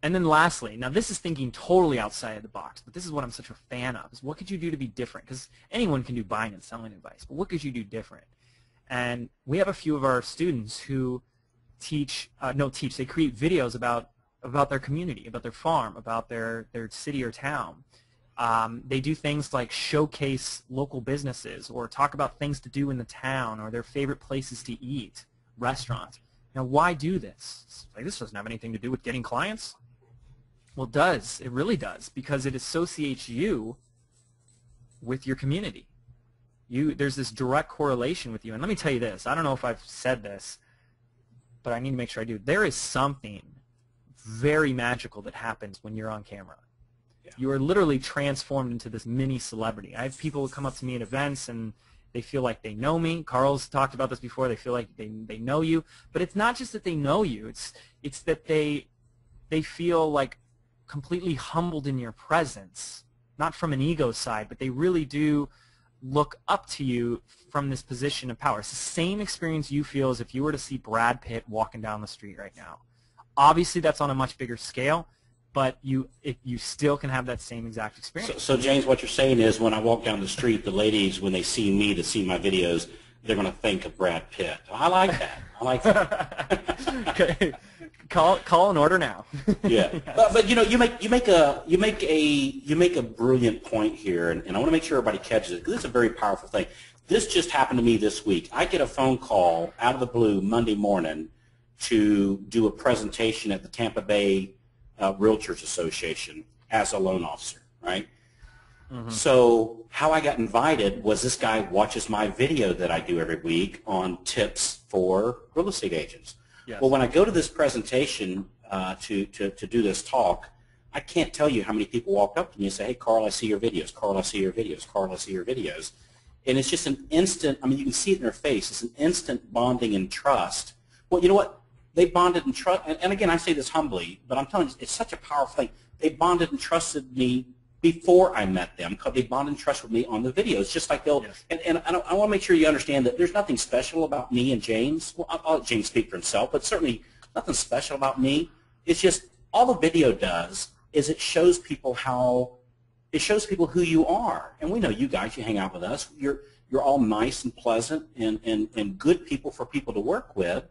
And then lastly, now this is thinking totally outside of the box, but this is what I'm such a fan of, is what could you do to be different? Because anyone can do buying and selling advice, but what could you do different? And we have a few of our students who they create videos about their community, about their farm, about their city or town. They do things like showcase local businesses or talk about things to do in the town or their favorite places to eat, restaurants. Now, why do this? Like, this doesn't have anything to do with getting clients. Well, it does. It really does, because it associates you with your community. There's this direct correlation with you. And let me tell you this. I don't know if I've said this, but I need to make sure I do. There is something very magical that happens when you're on camera. Yeah. You are literally transformed into this mini celebrity. I have people who come up to me at events and they feel like they know me. Carl's talked about this before. They feel like they know you. But it's not just that they know you. It's that they feel like completely humbled in your presence, not from an ego side, but they really do look up to you from this position of power. It's the same experience you feel as if you were to see Brad Pitt walking down the street right now. Obviously, that's on a much bigger scale, but you still can have that same exact experience. So James, what you're saying is when I walk down the street, the ladies, when they see me to see my videos, they're going to think of Brad Pitt. I like that. I like that. Okay. Call an order now. Yeah, yes. But you make a brilliant point here, and I want to make sure everybody catches it, because it's a very powerful thing. This just happened to me this week. I get a phone call out of the blue Monday morning to do a presentation at the Tampa Bay Realtors Association as a loan officer, right? Mm-hmm. So how I got invited was this guy watches my video that I do every week on tips for real estate agents. Yes. Well, when I go to this presentation to do this talk, I can't tell you how many people walk up to me and say, "Hey, Carl, I see your videos. Carl, I see your videos. Carl, I see your videos." And it's just an instant, I mean, you can see it in their face. It's an instant bonding and trust. Well, you know what? They bonded and trust, and again, I say this humbly, but I'm telling you, it's such a powerful thing. They bonded and trusted me before I met them, because they bonded and trusted me on the videos, just like they'll, yes. And I want to make sure you understand that there's nothing special about me and James. Well, I'll let James speak for himself, but certainly nothing special about me. It's just all the video does is it shows people who you are. And we know you guys, you hang out with us. You're all nice and pleasant and good people for people to work with.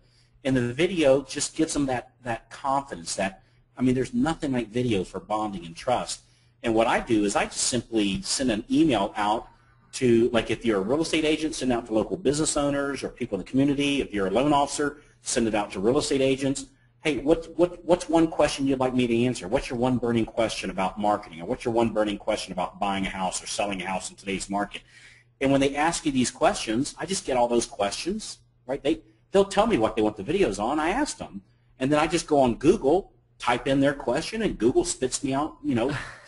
And the video just gives them that confidence, there's nothing like video for bonding and trust. And what I do is I just simply send an email out to, like if you're a real estate agent, send it out to local business owners or people in the community. If you're a loan officer, send it out to real estate agents. Hey, what's one question you'd like me to answer? What's your one burning question about marketing? Or what's your one burning question about buying a house or selling a house in today's market? And when they ask you these questions, I just get all those questions, right? They'll tell me what they want the videos on. I ask them. And then I just go on Google, type in their question, and Google spits me out,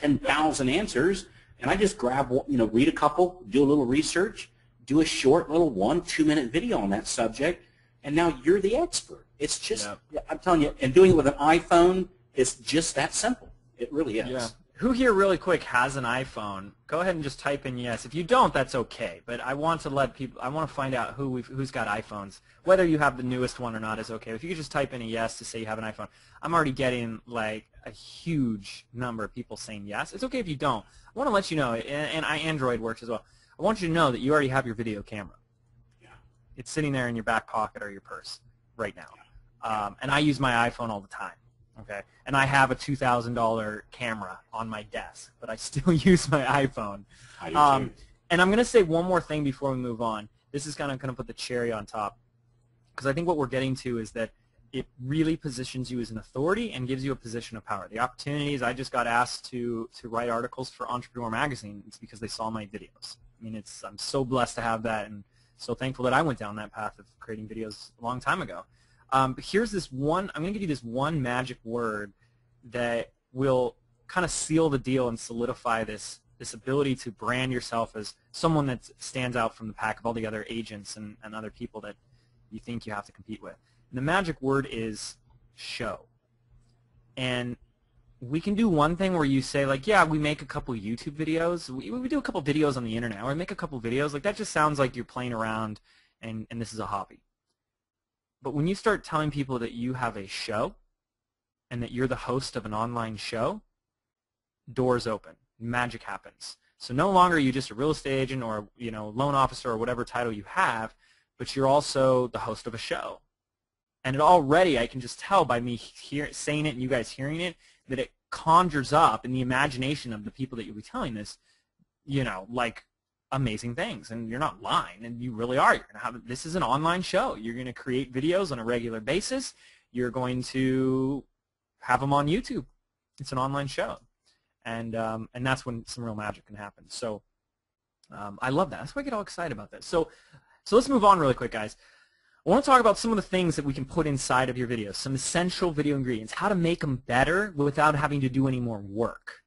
10,000 answers. And I just grab, read a couple, do a little research, do a short little 1-2 minute video on that subject, and now you're the expert. It's just, yeah. I'm telling you, and doing it with an iPhone, it's just that simple. It really is. Yeah. Who here really quick has an iPhone? Go ahead and just type in yes. If you don't, that's okay. But I want to let people, I want to find out who's got iPhones. Whether you have the newest one or not is okay. If you could just type in a yes to say you have an iPhone. I'm already getting like a huge number of people saying yes. It's okay if you don't. I want to let you know, and Android works as well. I want you to know that you already have your video camera. Yeah. It's sitting there in your back pocket or your purse right now. Yeah. And I use my iPhone all the time. Okay, and I have a $2,000 camera on my desk, but I still use my iPhone. I do too. And I'm going to say one more thing before we move on. This is kind of going to put the cherry on top, because I think what we're getting to is that it really positions you as an authority and gives you a position of power. The opportunities, I just got asked to write articles for Entrepreneur Magazine. It's because they saw my videos. I mean, I'm so blessed to have that, and so thankful that I went down that path of creating videos a long time ago. But here's this one, I'm going to give you this one magic word that will kind of seal the deal and solidify this ability to brand yourself as someone that stands out from the pack of all the other agents and other people that you think you have to compete with. And the magic word is show. And we can do one thing where you say, like, yeah, we make a couple YouTube videos. We do a couple videos on the internet, or we make a couple videos. Like, that just sounds like you're playing around and this is a hobby. But when you start telling people that you have a show, and that you're the host of an online show, doors open. Magic happens. So no longer are you just a real estate agent or loan officer or whatever title you have, but you're also the host of a show. And it already, I can just tell by me saying it and you guys hearing it, that it conjures up in the imagination of the people that you'll be telling this, like amazing things. And you're not lying, and you really are. You're gonna have, this is an online show. You're going to create videos on a regular basis. You're going to have them on YouTube. It's an online show. And that's when some real magic can happen. So I love that. That's why I get all excited about this. So let's move on really quick, guys. I want to talk about some of the things that we can put inside of your videos, some essential video ingredients, how to make them better without having to do any more work.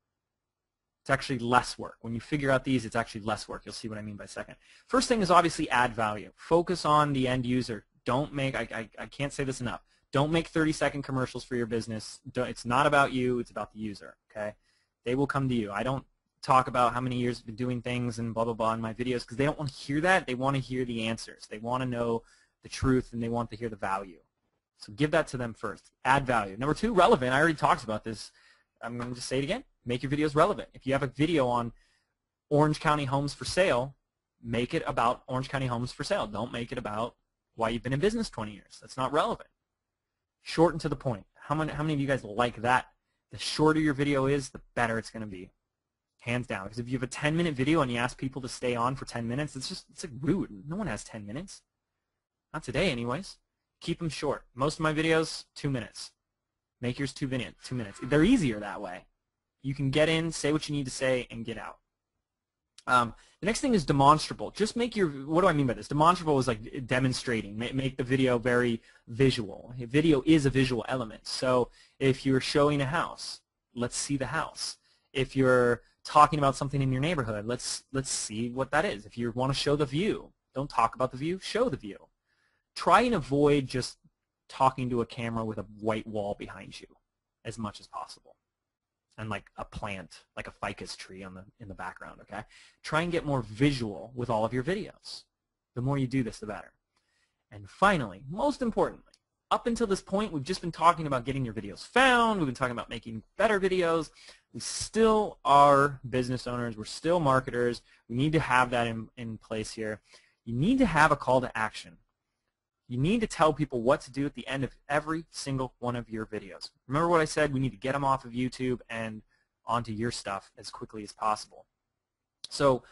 It's actually less work. When you figure out these, it's actually less work. You'll see what I mean by a second. First thing is obviously add value. Focus on the end user. Don't make, I can't say this enough, don't make 30-second commercials for your business. It's not about you, it's about the user, okay? They will come to you. I don't talk about how many years I've been doing things and blah, blah, blah in my videos because they don't want to hear that. They want to hear the answers. They want to know the truth, and they want to hear the value. So give that to them first. Add value. Number 2, relevant. I already talked about this. I'm going to just say it again. Make your videos relevant. If you have a video on Orange County homes for sale, make it about Orange County homes for sale. Don't make it about why you've been in business 20 years. That's not relevant. Short and to the point. How many of you guys like that? The shorter your video is, the better it's going to be. Hands down. Because if you have a 10-minute video and you ask people to stay on for 10 minutes, it's like rude. No one has 10 minutes. Not today, anyways. Keep them short. Most of my videos, 2 minutes. Make yours 2 minutes. They're easier that way. You can get in, say what you need to say, and get out. The next thing is demonstrable. Just make your, what do I mean by this? Demonstrable is like demonstrating. Make the video very visual. A video is a visual element. So if you're showing a house, let's see the house. If you're talking about something in your neighborhood, let's see what that is. If you want to show the view, don't talk about the view, show the view. Try and avoid just talking to a camera with a white wall behind you as much as possible. And like a plant, like a ficus tree in the background, okay? Try and get more visual with all of your videos. The more you do this, the better. And finally, most importantly, up until this point, we've just been talking about getting your videos found. We've been talking about making better videos. We still are business owners. We're still marketers. We need to have that in place here. You need to have a call to action. You need to tell people what to do at the end of every single one of your videos. Remember what I said? We need to get them off of YouTube and onto your stuff as quickly as possible. So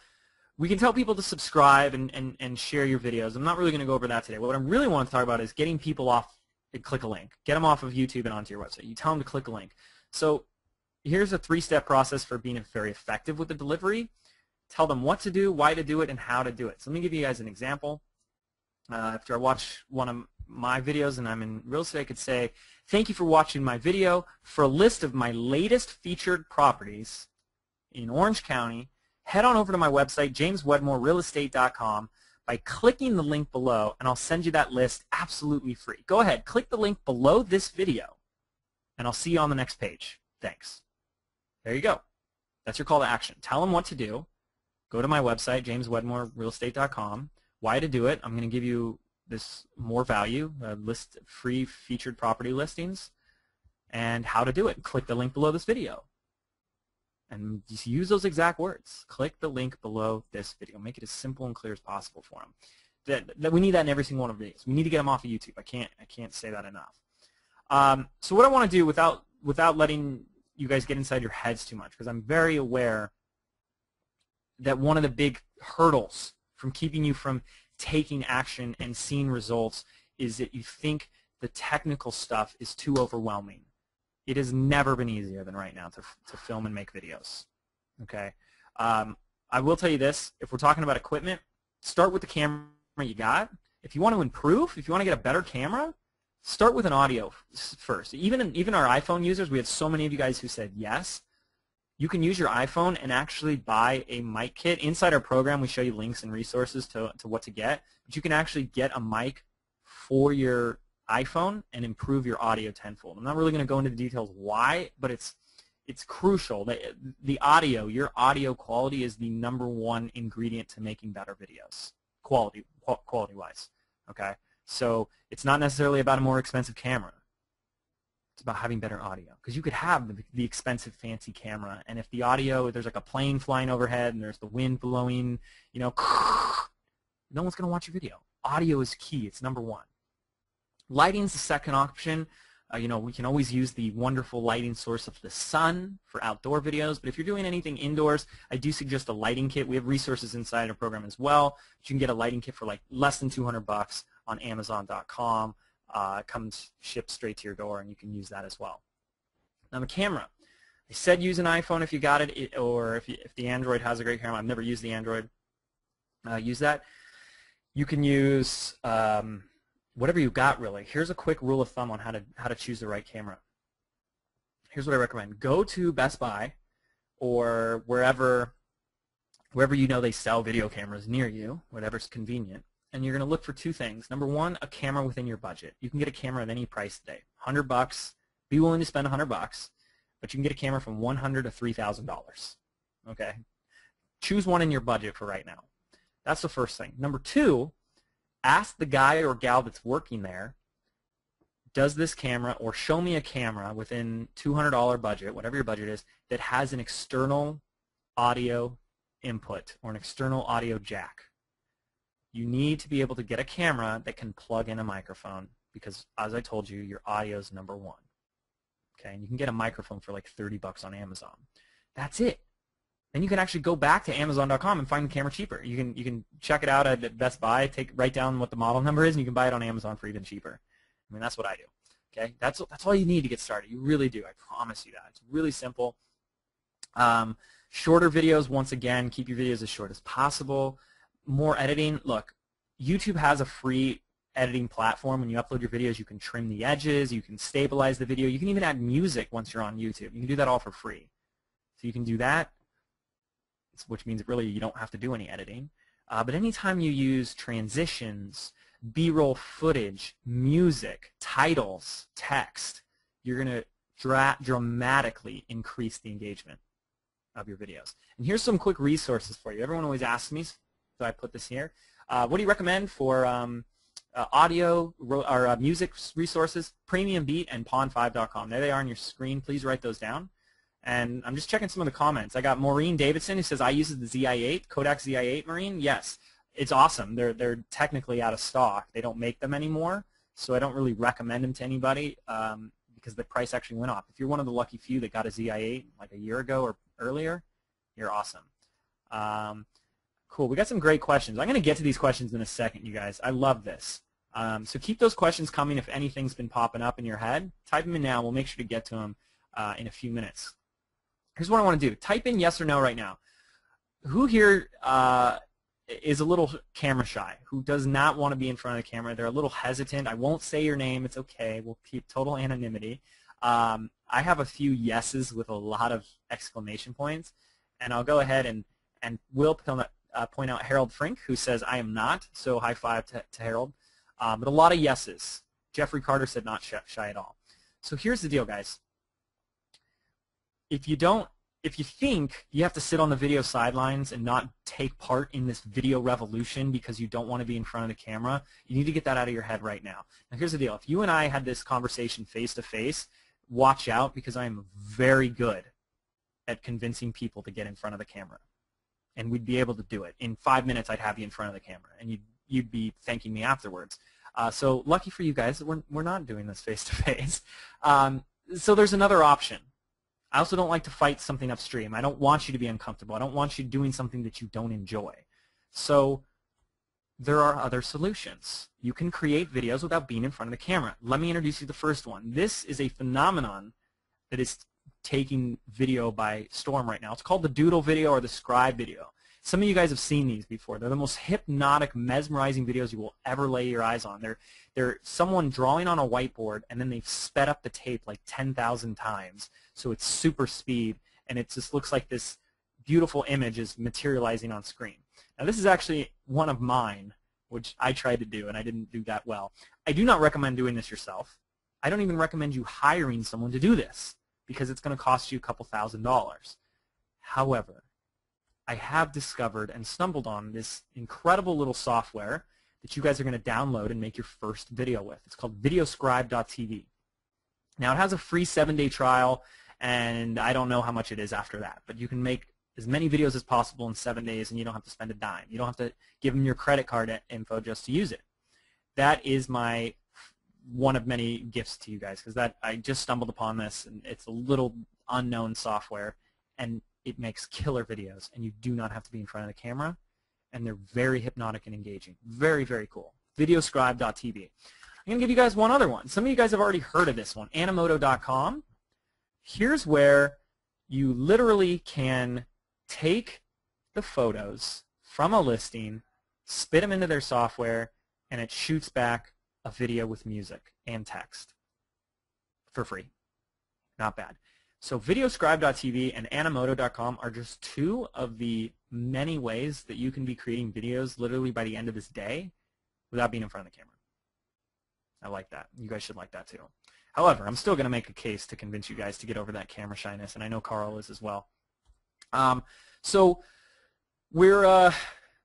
we can tell people to subscribe and share your videos. I'm not really going to go over that today. What I really want to talk about is getting people off and click a link. Get them off of YouTube and onto your website. You tell them to click a link. So here's a 3-step process for being very effective with the delivery. Tell them what to do, why to do it, and how to do it. So let me give you guys an example. After I watch one of my videos and I'm in real estate, I could say, thank you for watching my video. For a list of my latest featured properties in Orange County, head on over to my website, jameswedmorerealestate.com, by clicking the link below, and I'll send you that list absolutely free. Go ahead, click the link below this video, and I'll see you on the next page. Thanks. There you go. That's your call to action. Tell them what to do. Go to my website, jameswedmorerealestate.com. Why to do it? I'm going to give you this more value, list free featured property listings, and how to do it. Click the link below this video. And just use those exact words. Click the link below this video. Make it as simple and clear as possible for them. That we need that in every single one of these. We need to get them off of YouTube. I can't say that enough. So what I want to do without letting you guys get inside your heads too much, because I'm very aware that one of the big hurdles from keeping you from taking action and seeing results is that you think the technical stuff is too overwhelming. It has never been easier than right now to film and make videos. Okay, I will tell you this: if we're talking about equipment, start with the camera you got. If you want to improve, if you want to get a better camera, start with an audio first. Even our iPhone users, we had so many of you guys who said yes. You can use your iPhone and actually buy a mic kit. Inside our program, we show you links and resources to what to get. But you can actually get a mic for your iPhone and improve your audio tenfold. I'm not really going to go into the details why, but it's crucial. The audio, your audio quality is the #1 ingredient to making better videos, quality-wise. Okay, so it's not necessarily about a more expensive camera. It's about having better audio, because you could have the expensive fancy camera, and if the audio, there's like a plane flying overhead and there's the wind blowing, you know, no one's going to watch your video. Audio is key. It's number one. Lighting's the second option. You know, we can always use the wonderful lighting source of the sun for outdoor videos, but if you're doing anything indoors, I do suggest a lighting kit. We have resources inside our program as well. You can get a lighting kit for like less than $200 on Amazon.com. It comes shipped straight to your door, and you can use that as well. Now the camera. I said use an iPhone if you got it, or if the Android has a great camera. I've never used the Android. Use that. You can use whatever you got, really. Here's a quick rule of thumb on how to choose the right camera. Here's what I recommend. Go to Best Buy or wherever you know they sell video cameras near you, whatever's convenient, and you're going to look for two things. Number one, a camera within your budget. You can get a camera at any price today. $100. Be willing to spend $100, but you can get a camera from $100 to $3,000. Okay? Choose one in your budget for right now. That's the first thing. Number two, ask the guy or gal that's working there, does this camera, or show me a camera within $200 budget, whatever your budget is, that has an external audio input or an external audio jack. You need to be able to get a camera that can plug in a microphone because, as I told you, your audio is number one. Okay, and you can get a microphone for like $30 on Amazon. That's it. Then you can actually go back to Amazon.com and find the camera cheaper. You can check it out at Best Buy, write down what the model number is, and you can buy it on Amazon for even cheaper. I mean, that's what I do. Okay, that's all you need to get started. You really do. I promise you that. It's really simple. Shorter videos, once again, keep your videos as short as possible. More editing. Look, YouTube has a free editing platform. When you upload your videos, you can trim the edges, you can stabilize the video, you can even add music once you're on YouTube. You can do that all for free. So you can do that, which means really you don't have to do any editing. But anytime you use transitions, B-roll footage, music, titles, text, you're going to dramatically increase the engagement of your videos. And here's some quick resources for you. Everyone always asks me, so I put this here. What do you recommend for audio or music resources? Premium Beat and Pond5.com. There they are on your screen. Please write those down. And I'm just checking some of the comments. I got Maureen Davidson who says, I use the ZI-8, Kodak ZI-8, Maureen. Yes, it's awesome. They're technically out of stock. They don't make them anymore, so I don't really recommend them to anybody because the price actually went up. If you're one of the lucky few that got a ZI-8 like a year ago or earlier, you're awesome. Cool. We got some great questions. I'm going to get to these questions in a second, you guys. I love this. So keep those questions coming. If anything's been popping up in your head, type them in now. We'll make sure to get to them in a few minutes. Here's what I want to do. Type in yes or no right now. Who here is a little camera shy? Who does not want to be in front of the camera? They're a little hesitant. I won't say your name. It's okay. We'll keep total anonymity. I have a few yeses with a lot of exclamation points, and I'll go ahead and will point out Harold Frink, who says I am not, so high five to Harold. But a lot of yeses. Jeffrey Carter said not shy at all. So here's the deal, guys. If you think you have to sit on the video sidelines and not take part in this video revolution because you don't want to be in front of the camera, you need to get that out of your head right now. Now here's the deal. If you and I had this conversation face to face, watch out because I am very good at convincing people to get in front of the camera. And we'd be able to do it. In 5 minutes, I'd have you in front of the camera, and you'd be thanking me afterwards. So lucky for you guys, we're not doing this face to face. So there's another option. I also don't like to fight something upstream. I don't want you to be uncomfortable. I don't want you doing something that you don't enjoy. So there are other solutions. You can create videos without being in front of the camera. Let me introduce you to the first one. This is a phenomenon that is taking video by storm right now. It's called the doodle video or the scribe video. Some of you guys have seen these before. They're the most hypnotic, mesmerizing videos you will ever lay your eyes on. They're someone drawing on a whiteboard, and then they've sped up the tape like 10,000 times, so it's super speed, and it just looks like this beautiful image is materializing on screen. Now this is actually one of mine, which I tried to do, and I didn't do that well. I do not recommend doing this yourself. I don't even recommend you hiring someone to do this, because it's going to cost you a couple $1,000s. However, I have discovered and stumbled on this incredible little software that you guys are going to download and make your first video with. It's called Videoscribe.tv. Now, it has a free 7-day trial, and I don't know how much it is after that, but you can make as many videos as possible in 7 days, and you don't have to spend a dime. You don't have to give them your credit card info just to use it. That is my one of many gifts to you guys, because I just stumbled upon this, and it's a little unknown software, and it makes killer videos, and you do not have to be in front of the camera, and they're very hypnotic and engaging. Very, very cool. Videoscribe.tv. I'm going to give you guys one other one. Some of you guys have already heard of this one, Animoto.com. Here's where you literally can take the photos from a listing, spit them into their software, and it shoots back a video with music and text for free. Not bad. So Videoscribe.tv and Animoto.com are just two of the many ways that you can be creating videos literally by the end of this day without being in front of the camera. I like that. You guys should like that too. However, I'm still going to make a case to convince you guys to get over that camera shyness, and I know Carl is as well. So we're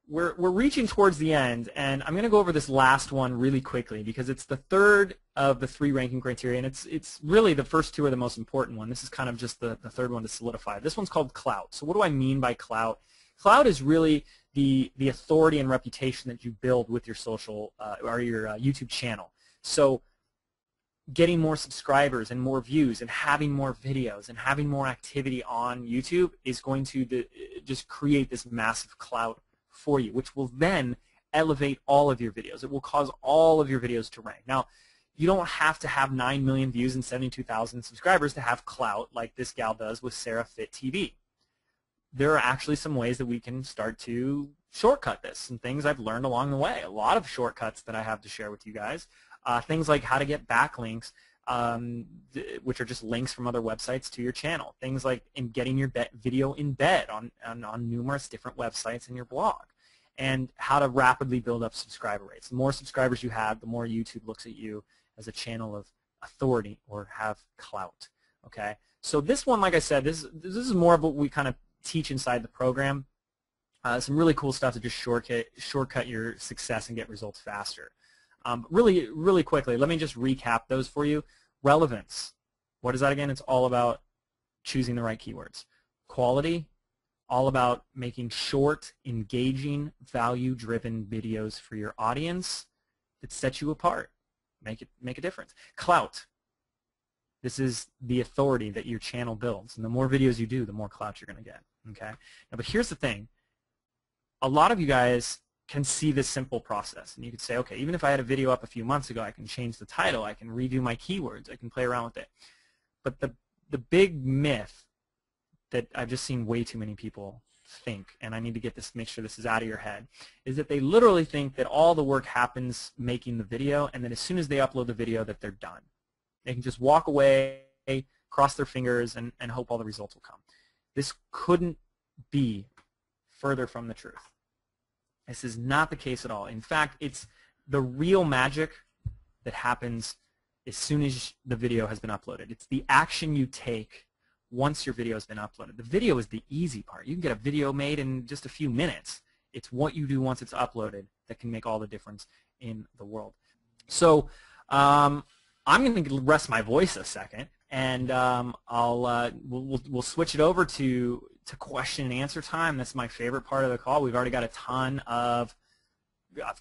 reaching towards the end, and I'm going to go over this last one really quickly because it's the third of the 3 ranking criteria, and it's really the first 2 are the most important one. This is kind of just the third one to solidify. This one's called clout. So what do I mean by clout? Clout is really the authority and reputation that you build with your social or your YouTube channel. So getting more subscribers and more views and having more videos and having more activity on YouTube is going to just create this massive clout for you, which will then elevate all of your videos. It will cause all of your videos to rank. Now, you don't have to have 9 million views and 72,000 subscribers to have clout like this gal does with Sarah Fit TV. There are actually some ways that we can start to shortcut this and things I've learned along the way. A lot of shortcuts that I have to share with you guys. Things like how to get backlinks, which are just links from other websites to your channel. Things like getting your video embed on numerous different websites in your blog. And how to rapidly build up subscriber rates. The more subscribers you have, the more YouTube looks at you as a channel of authority or have clout. Okay. So this one, like I said, this is more of what we kind of teach inside the program. Some really cool stuff to just shortcut your success and get results faster. Really, really quickly, let me just recap those for you. Relevance. What is that again? It's all about choosing the right keywords. Quality, all about making short, engaging, value-driven videos for your audience that set you apart. Make a difference. Clout. This is the authority that your channel builds. And the more videos you do, the more clout you're going to get. Okay? Now, but here's the thing. A lot of you guys can see this simple process. And you could say, okay, even if I had a video up a few months ago, I can change the title, I can redo my keywords, I can play around with it. But the big myth that I've just seen way too many people think, and I need to make sure this is out of your head, is that they literally think that all the work happens making the video, and then as soon as they upload the video that they're done. They can just walk away, cross their fingers, and hope all the results will come. This couldn't be further from the truth. This is not the case at all. In fact, it's the real magic that happens as soon as the video has been uploaded. It's the action you take once your video has been uploaded. The video is the easy part. You can get a video made in just a few minutes. It's what you do once it's uploaded that can make all the difference in the world. So I'm going to rest my voice a second, and we'll switch it over to question and answer time. That's my favorite part of the call. We've already got a ton of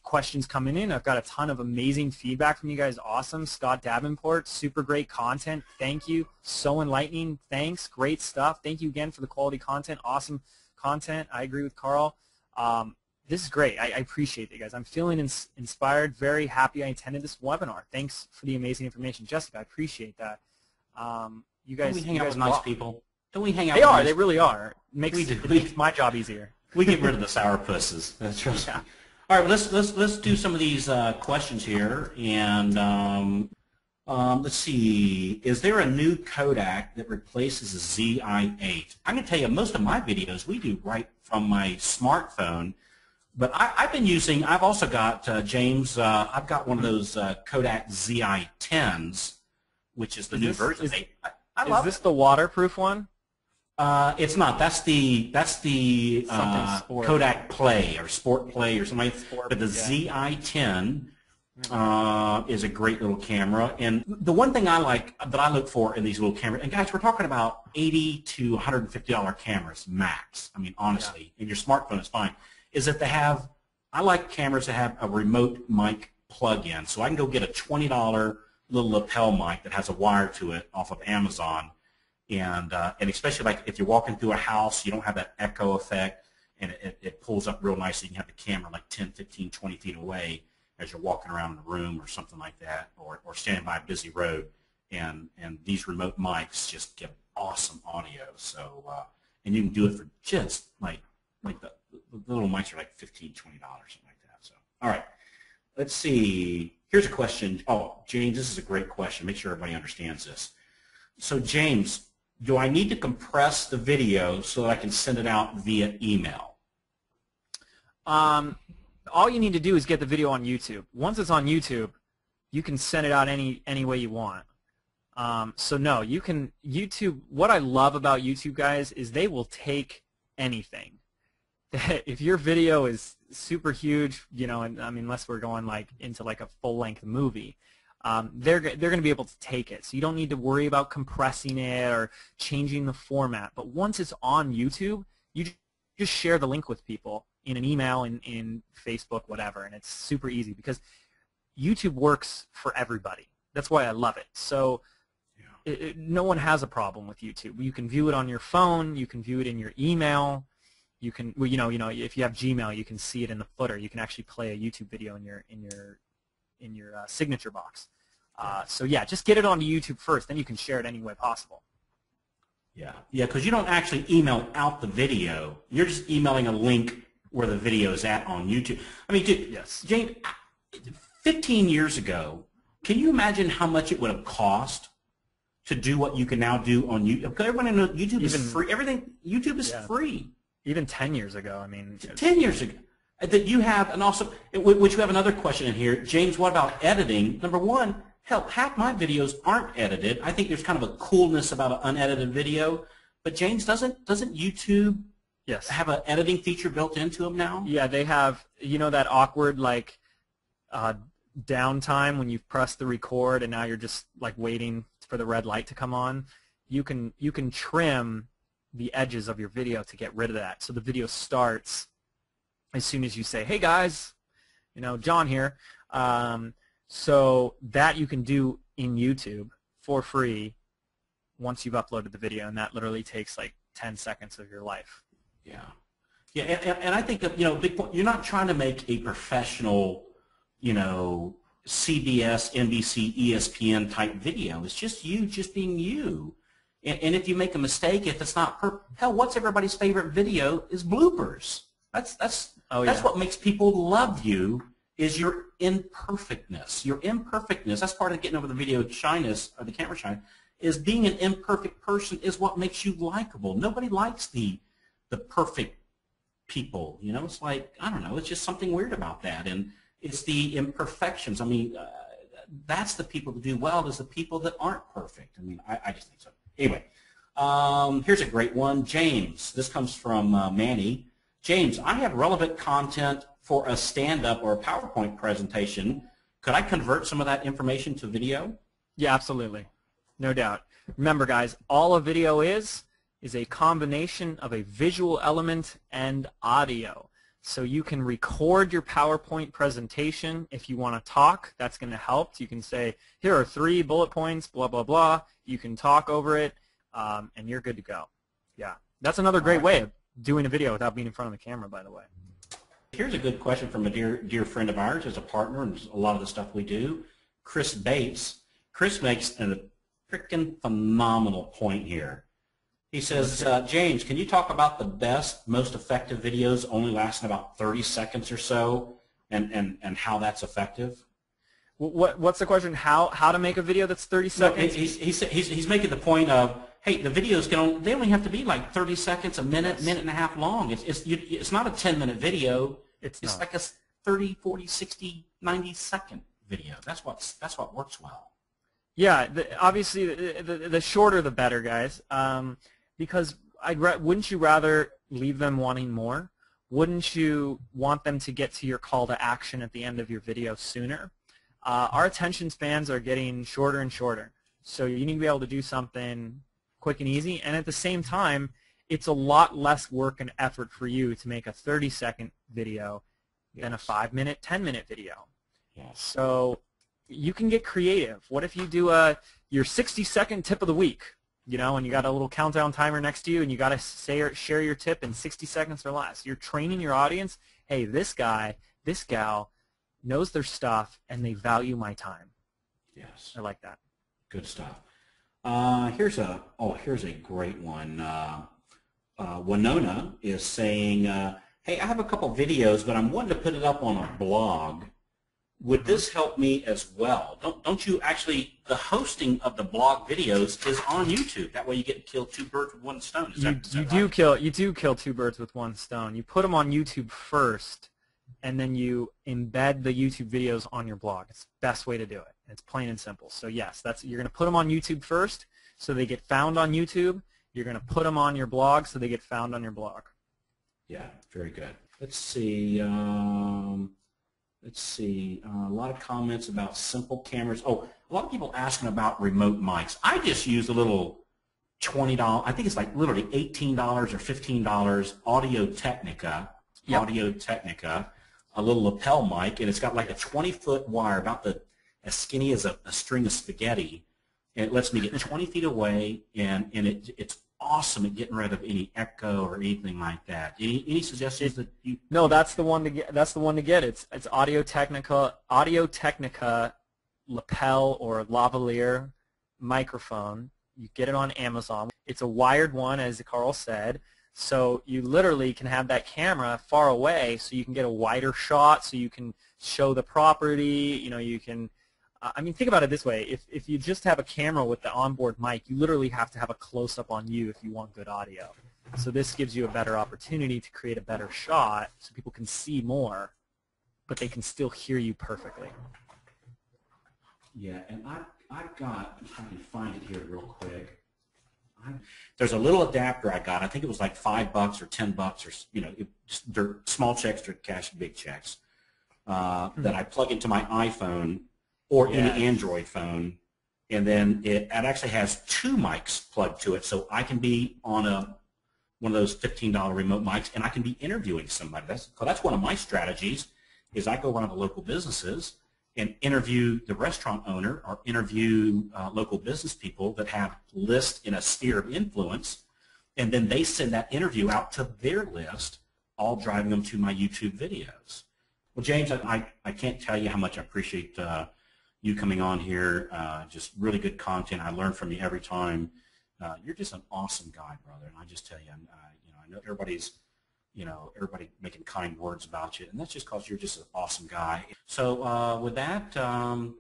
questions coming in. I've got a ton of amazing feedback from you guys. Awesome. Scott Davenport, super great content. Thank you. So enlightening. Thanks. Great stuff. Thank you again for the quality content. Awesome content. I agree with Carl. This is great. I appreciate it, guys. I'm feeling inspired, very happy I attended this webinar. Thanks for the amazing information. Jessica, I appreciate that. You guys, Don't we hang out with nice people? Don't we hang out They with are. nice They really are. It makes my job easier. We get rid of the sourpusses. Trust me. Yeah. All right, let's do some of these questions here, and let's see. Is there a new Kodak that replaces a ZI-8? I'm going to tell you, most of my videos we do right from my smartphone, but I've also got James. I've got one of those Kodak ZI-10s, which is the new version. I love Is this the waterproof one? It's not. That's the Something sport. Kodak Play or Sport Play or something. Sport, but the yeah. ZI-10 is a great little camera. And the one thing I like, that I look for in these little cameras, and guys, we're talking about $80 to $150 cameras max. I mean, honestly, in your smartphone it's fine. Is that they have, I like cameras that have a remote mic plug-in. So I can go get a $20 little lapel mic that has a wire to it off of Amazon. And especially like if you're walking through a house, you don't have that echo effect, and it pulls up real nice. So you can have the camera like 10, 15, 20 feet away as you're walking around in a room or something like that, or standing by a busy road. And these remote mics just give awesome audio. So and you can do it for just like the little mics are like $15, $20, something like that. So all right, let's see. Here's a question. Oh, James, this is a great question. Make sure everybody understands this. So James, do I need to compress the video so that I can send it out via email? All you need to do is get the video on YouTube. Once it's on YouTube, you can send it out any way you want. So no, you can YouTube. What I love about YouTube, guys, is they will take anything. If your video is super huge, you know, and I mean, unless we're going like into like a full-length movie, they're going to be able to take it. So you don't need to worry about compressing it or changing the format. But once it's on YouTube, you just share the link with people in an email, in Facebook, whatever, and it's super easy because YouTube works for everybody. That's why I love it. So no one has a problem with YouTube. You can view it on your phone. You can view it in your email. You can, well, you know, if you have Gmail, you can see it in the footer. You can actually play a YouTube video in your signature box. So yeah, just get it onto YouTube first. Then you can share it any way possible. Yeah, because you don't actually email out the video. You're just emailing a link where the video is at on YouTube. I mean, dude, yes. James, 15 years ago, can you imagine how much it would have cost to do what you can now do on YouTube? Because everybody knows YouTube is free. Everything, YouTube is free. Even 10 years ago, I mean. 10 years ago. That you have, and also, which you have another question in here. James, what about editing? Number one, hell, half my videos aren't edited. I think there's kind of a coolness about an unedited video. But James, doesn't YouTube have an editing feature built into them now? Yeah, they have, you know, that awkward, like, downtime when you've pressed the record and now you're just, like, waiting for the red light to come on. You can trim the edges of your video to get rid of that. So the video starts as soon as you say, hey, guys, you know, John here. So that you can do in YouTube for free once you've uploaded the video, and that literally takes like 10 seconds of your life. Yeah, and I think that, you know, big point, you're not trying to make a professional, you know, CBS, NBC, ESPN type video. It's just you just being you. And if you make a mistake, if it's not hell, what's everybody's favorite video is bloopers. That's what makes people love you, is your imperfectness. Your imperfectness, that's part of getting over the video shyness, or the camera shy, is being an imperfect person is what makes you likable. Nobody likes the perfect people. You know, it's like, I don't know, it's just something weird about that. And it's the imperfections. I mean, that's the people that do well, is the people that aren't perfect. I mean, I just think so. Anyway, here's a great one. James, this comes from Manny. James, I have relevant content for a stand-up or a PowerPoint presentation. Could I convert some of that information to video? Yeah, absolutely. No doubt. Remember, guys, all a video is a combination of a visual element and audio. So you can record your PowerPoint presentation. If you want to talk, that's going to help. You can say, here are 3 bullet points, blah, blah, blah. You can talk over it, and you're good to go. Yeah, that's another great way of doing a video without being in front of the camera, by the way. Here's a good question from a dear friend of ours, as a partner in a lot of the stuff we do, Chris Bates. Chris makes a freaking phenomenal point here. He says, James, can you talk about the best, most effective videos only lasting about 30 seconds or so, and how that's effective? What's the question? How to make a video that's 30 seconds? No, he's making the point of, hey, the videos they only have to be like 30 seconds, a minute, minute and a half long. It's not a 10-minute video. It's like a 30, 40, 60, 90-second video. That's what works well. Yeah, obviously the shorter the better, guys. Because wouldn't you rather leave them wanting more? Wouldn't you want them to get to your call to action at the end of your video sooner? our attention spans are getting shorter and shorter. So you need to be able to do something quick and easy, and at the same time, it's a lot less work and effort for you to make a 30-second video than a 5-minute, 10-minute video. Yes. So you can get creative. What if you do your 60-second tip of the week, you know, and you got a little countdown timer next to you, and you got to share your tip in 60 seconds or less. You're training your audience, hey, this guy, this gal knows their stuff, and they value my time. Yes. I like that. Good stuff. Here's a great one. Winona is saying, hey, I have a couple videos, but I'm wanting to put it up on a blog. Would this help me as well? Don't you actually, the hosting of the blog videos is on YouTube. That way you get to kill two birds with one stone. Is that right? You do kill two birds with one stone. You put them on YouTube first, and then you embed the YouTube videos on your blog. It's the best way to do it. It's plain and simple. So yes, you're going to put them on YouTube first, so they get found on YouTube. You're going to put them on your blog, so they get found on your blog. Yeah, very good. Let's see. A lot of comments about simple cameras. Oh, a lot of people asking about remote mics. I just use a little $20. I think it's like literally $18 or $15 Audio-Technica. Yep. Audio-Technica, a little lapel mic, and it's got like a 20-foot wire, about as skinny as a string of spaghetti, and it lets me get 20 feet away, and it's awesome at getting rid of any echo or anything like that. Any suggestions that you? No, that's the one to get. That's the one to get. It's Audio-Technica lapel or lavalier microphone. You get it on Amazon. It's a wired one, as Carl said. So you literally can have that camera far away, so you can get a wider shot, so you can show the property. You know, you can. I mean, think about it this way. If you just have a camera with the onboard mic, you literally have to have a close-up on you if you want good audio. So this gives you a better opportunity to create a better shot so people can see more, but they can still hear you perfectly. Yeah, and I've got, I'm trying to find it here real quick. There's a little adapter I got. I think it was like $5 or $10, or you know, small checks to cash big checks that I plug into my iPhone or any Android phone, and then it actually has two mics plugged to it, so I can be on one of those $15 remote mics, and I can be interviewing somebody. That's one of my strategies. Is I go around to local businesses and interview the restaurant owner or interview local business people that have lists in a sphere of influence, and then they send that interview out to their list, all driving them to my YouTube videos. Well, James, I can't tell you how much I appreciate you coming on here. Just really good content. I learn from you every time. You're just an awesome guy, brother, and I just tell you, I know everybody making kind words about you, and that's just because you're just an awesome guy. So with that,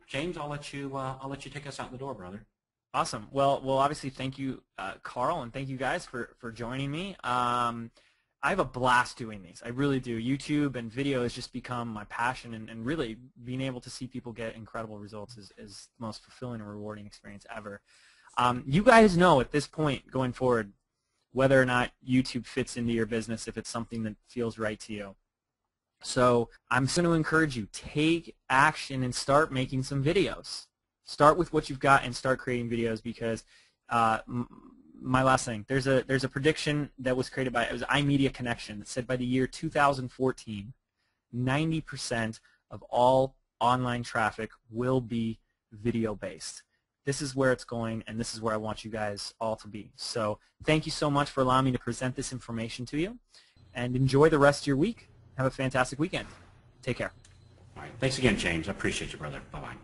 James, I'll let you take us out the door, brother. Awesome. Well, obviously, thank you, Carl, and thank you guys for joining me. I have a blast doing these. I really do. YouTube and video has just become my passion, and really being able to see people get incredible results is the most fulfilling and rewarding experience ever. You guys know at this point going forward whether or not YouTube fits into your business, if it's something that feels right to you. So I'm going to encourage you, take action and start making some videos. Start with what you've got and start creating videos, because my last thing, there's a prediction that was created by, it was iMedia Connection, that said by the year 2014, 90% of all online traffic will be video-based. This is where it's going, and this is where I want you guys all to be. So thank you so much for allowing me to present this information to you, and enjoy the rest of your week. Have a fantastic weekend. Take care. All right. Thanks again, James. I appreciate you, brother. Bye-bye.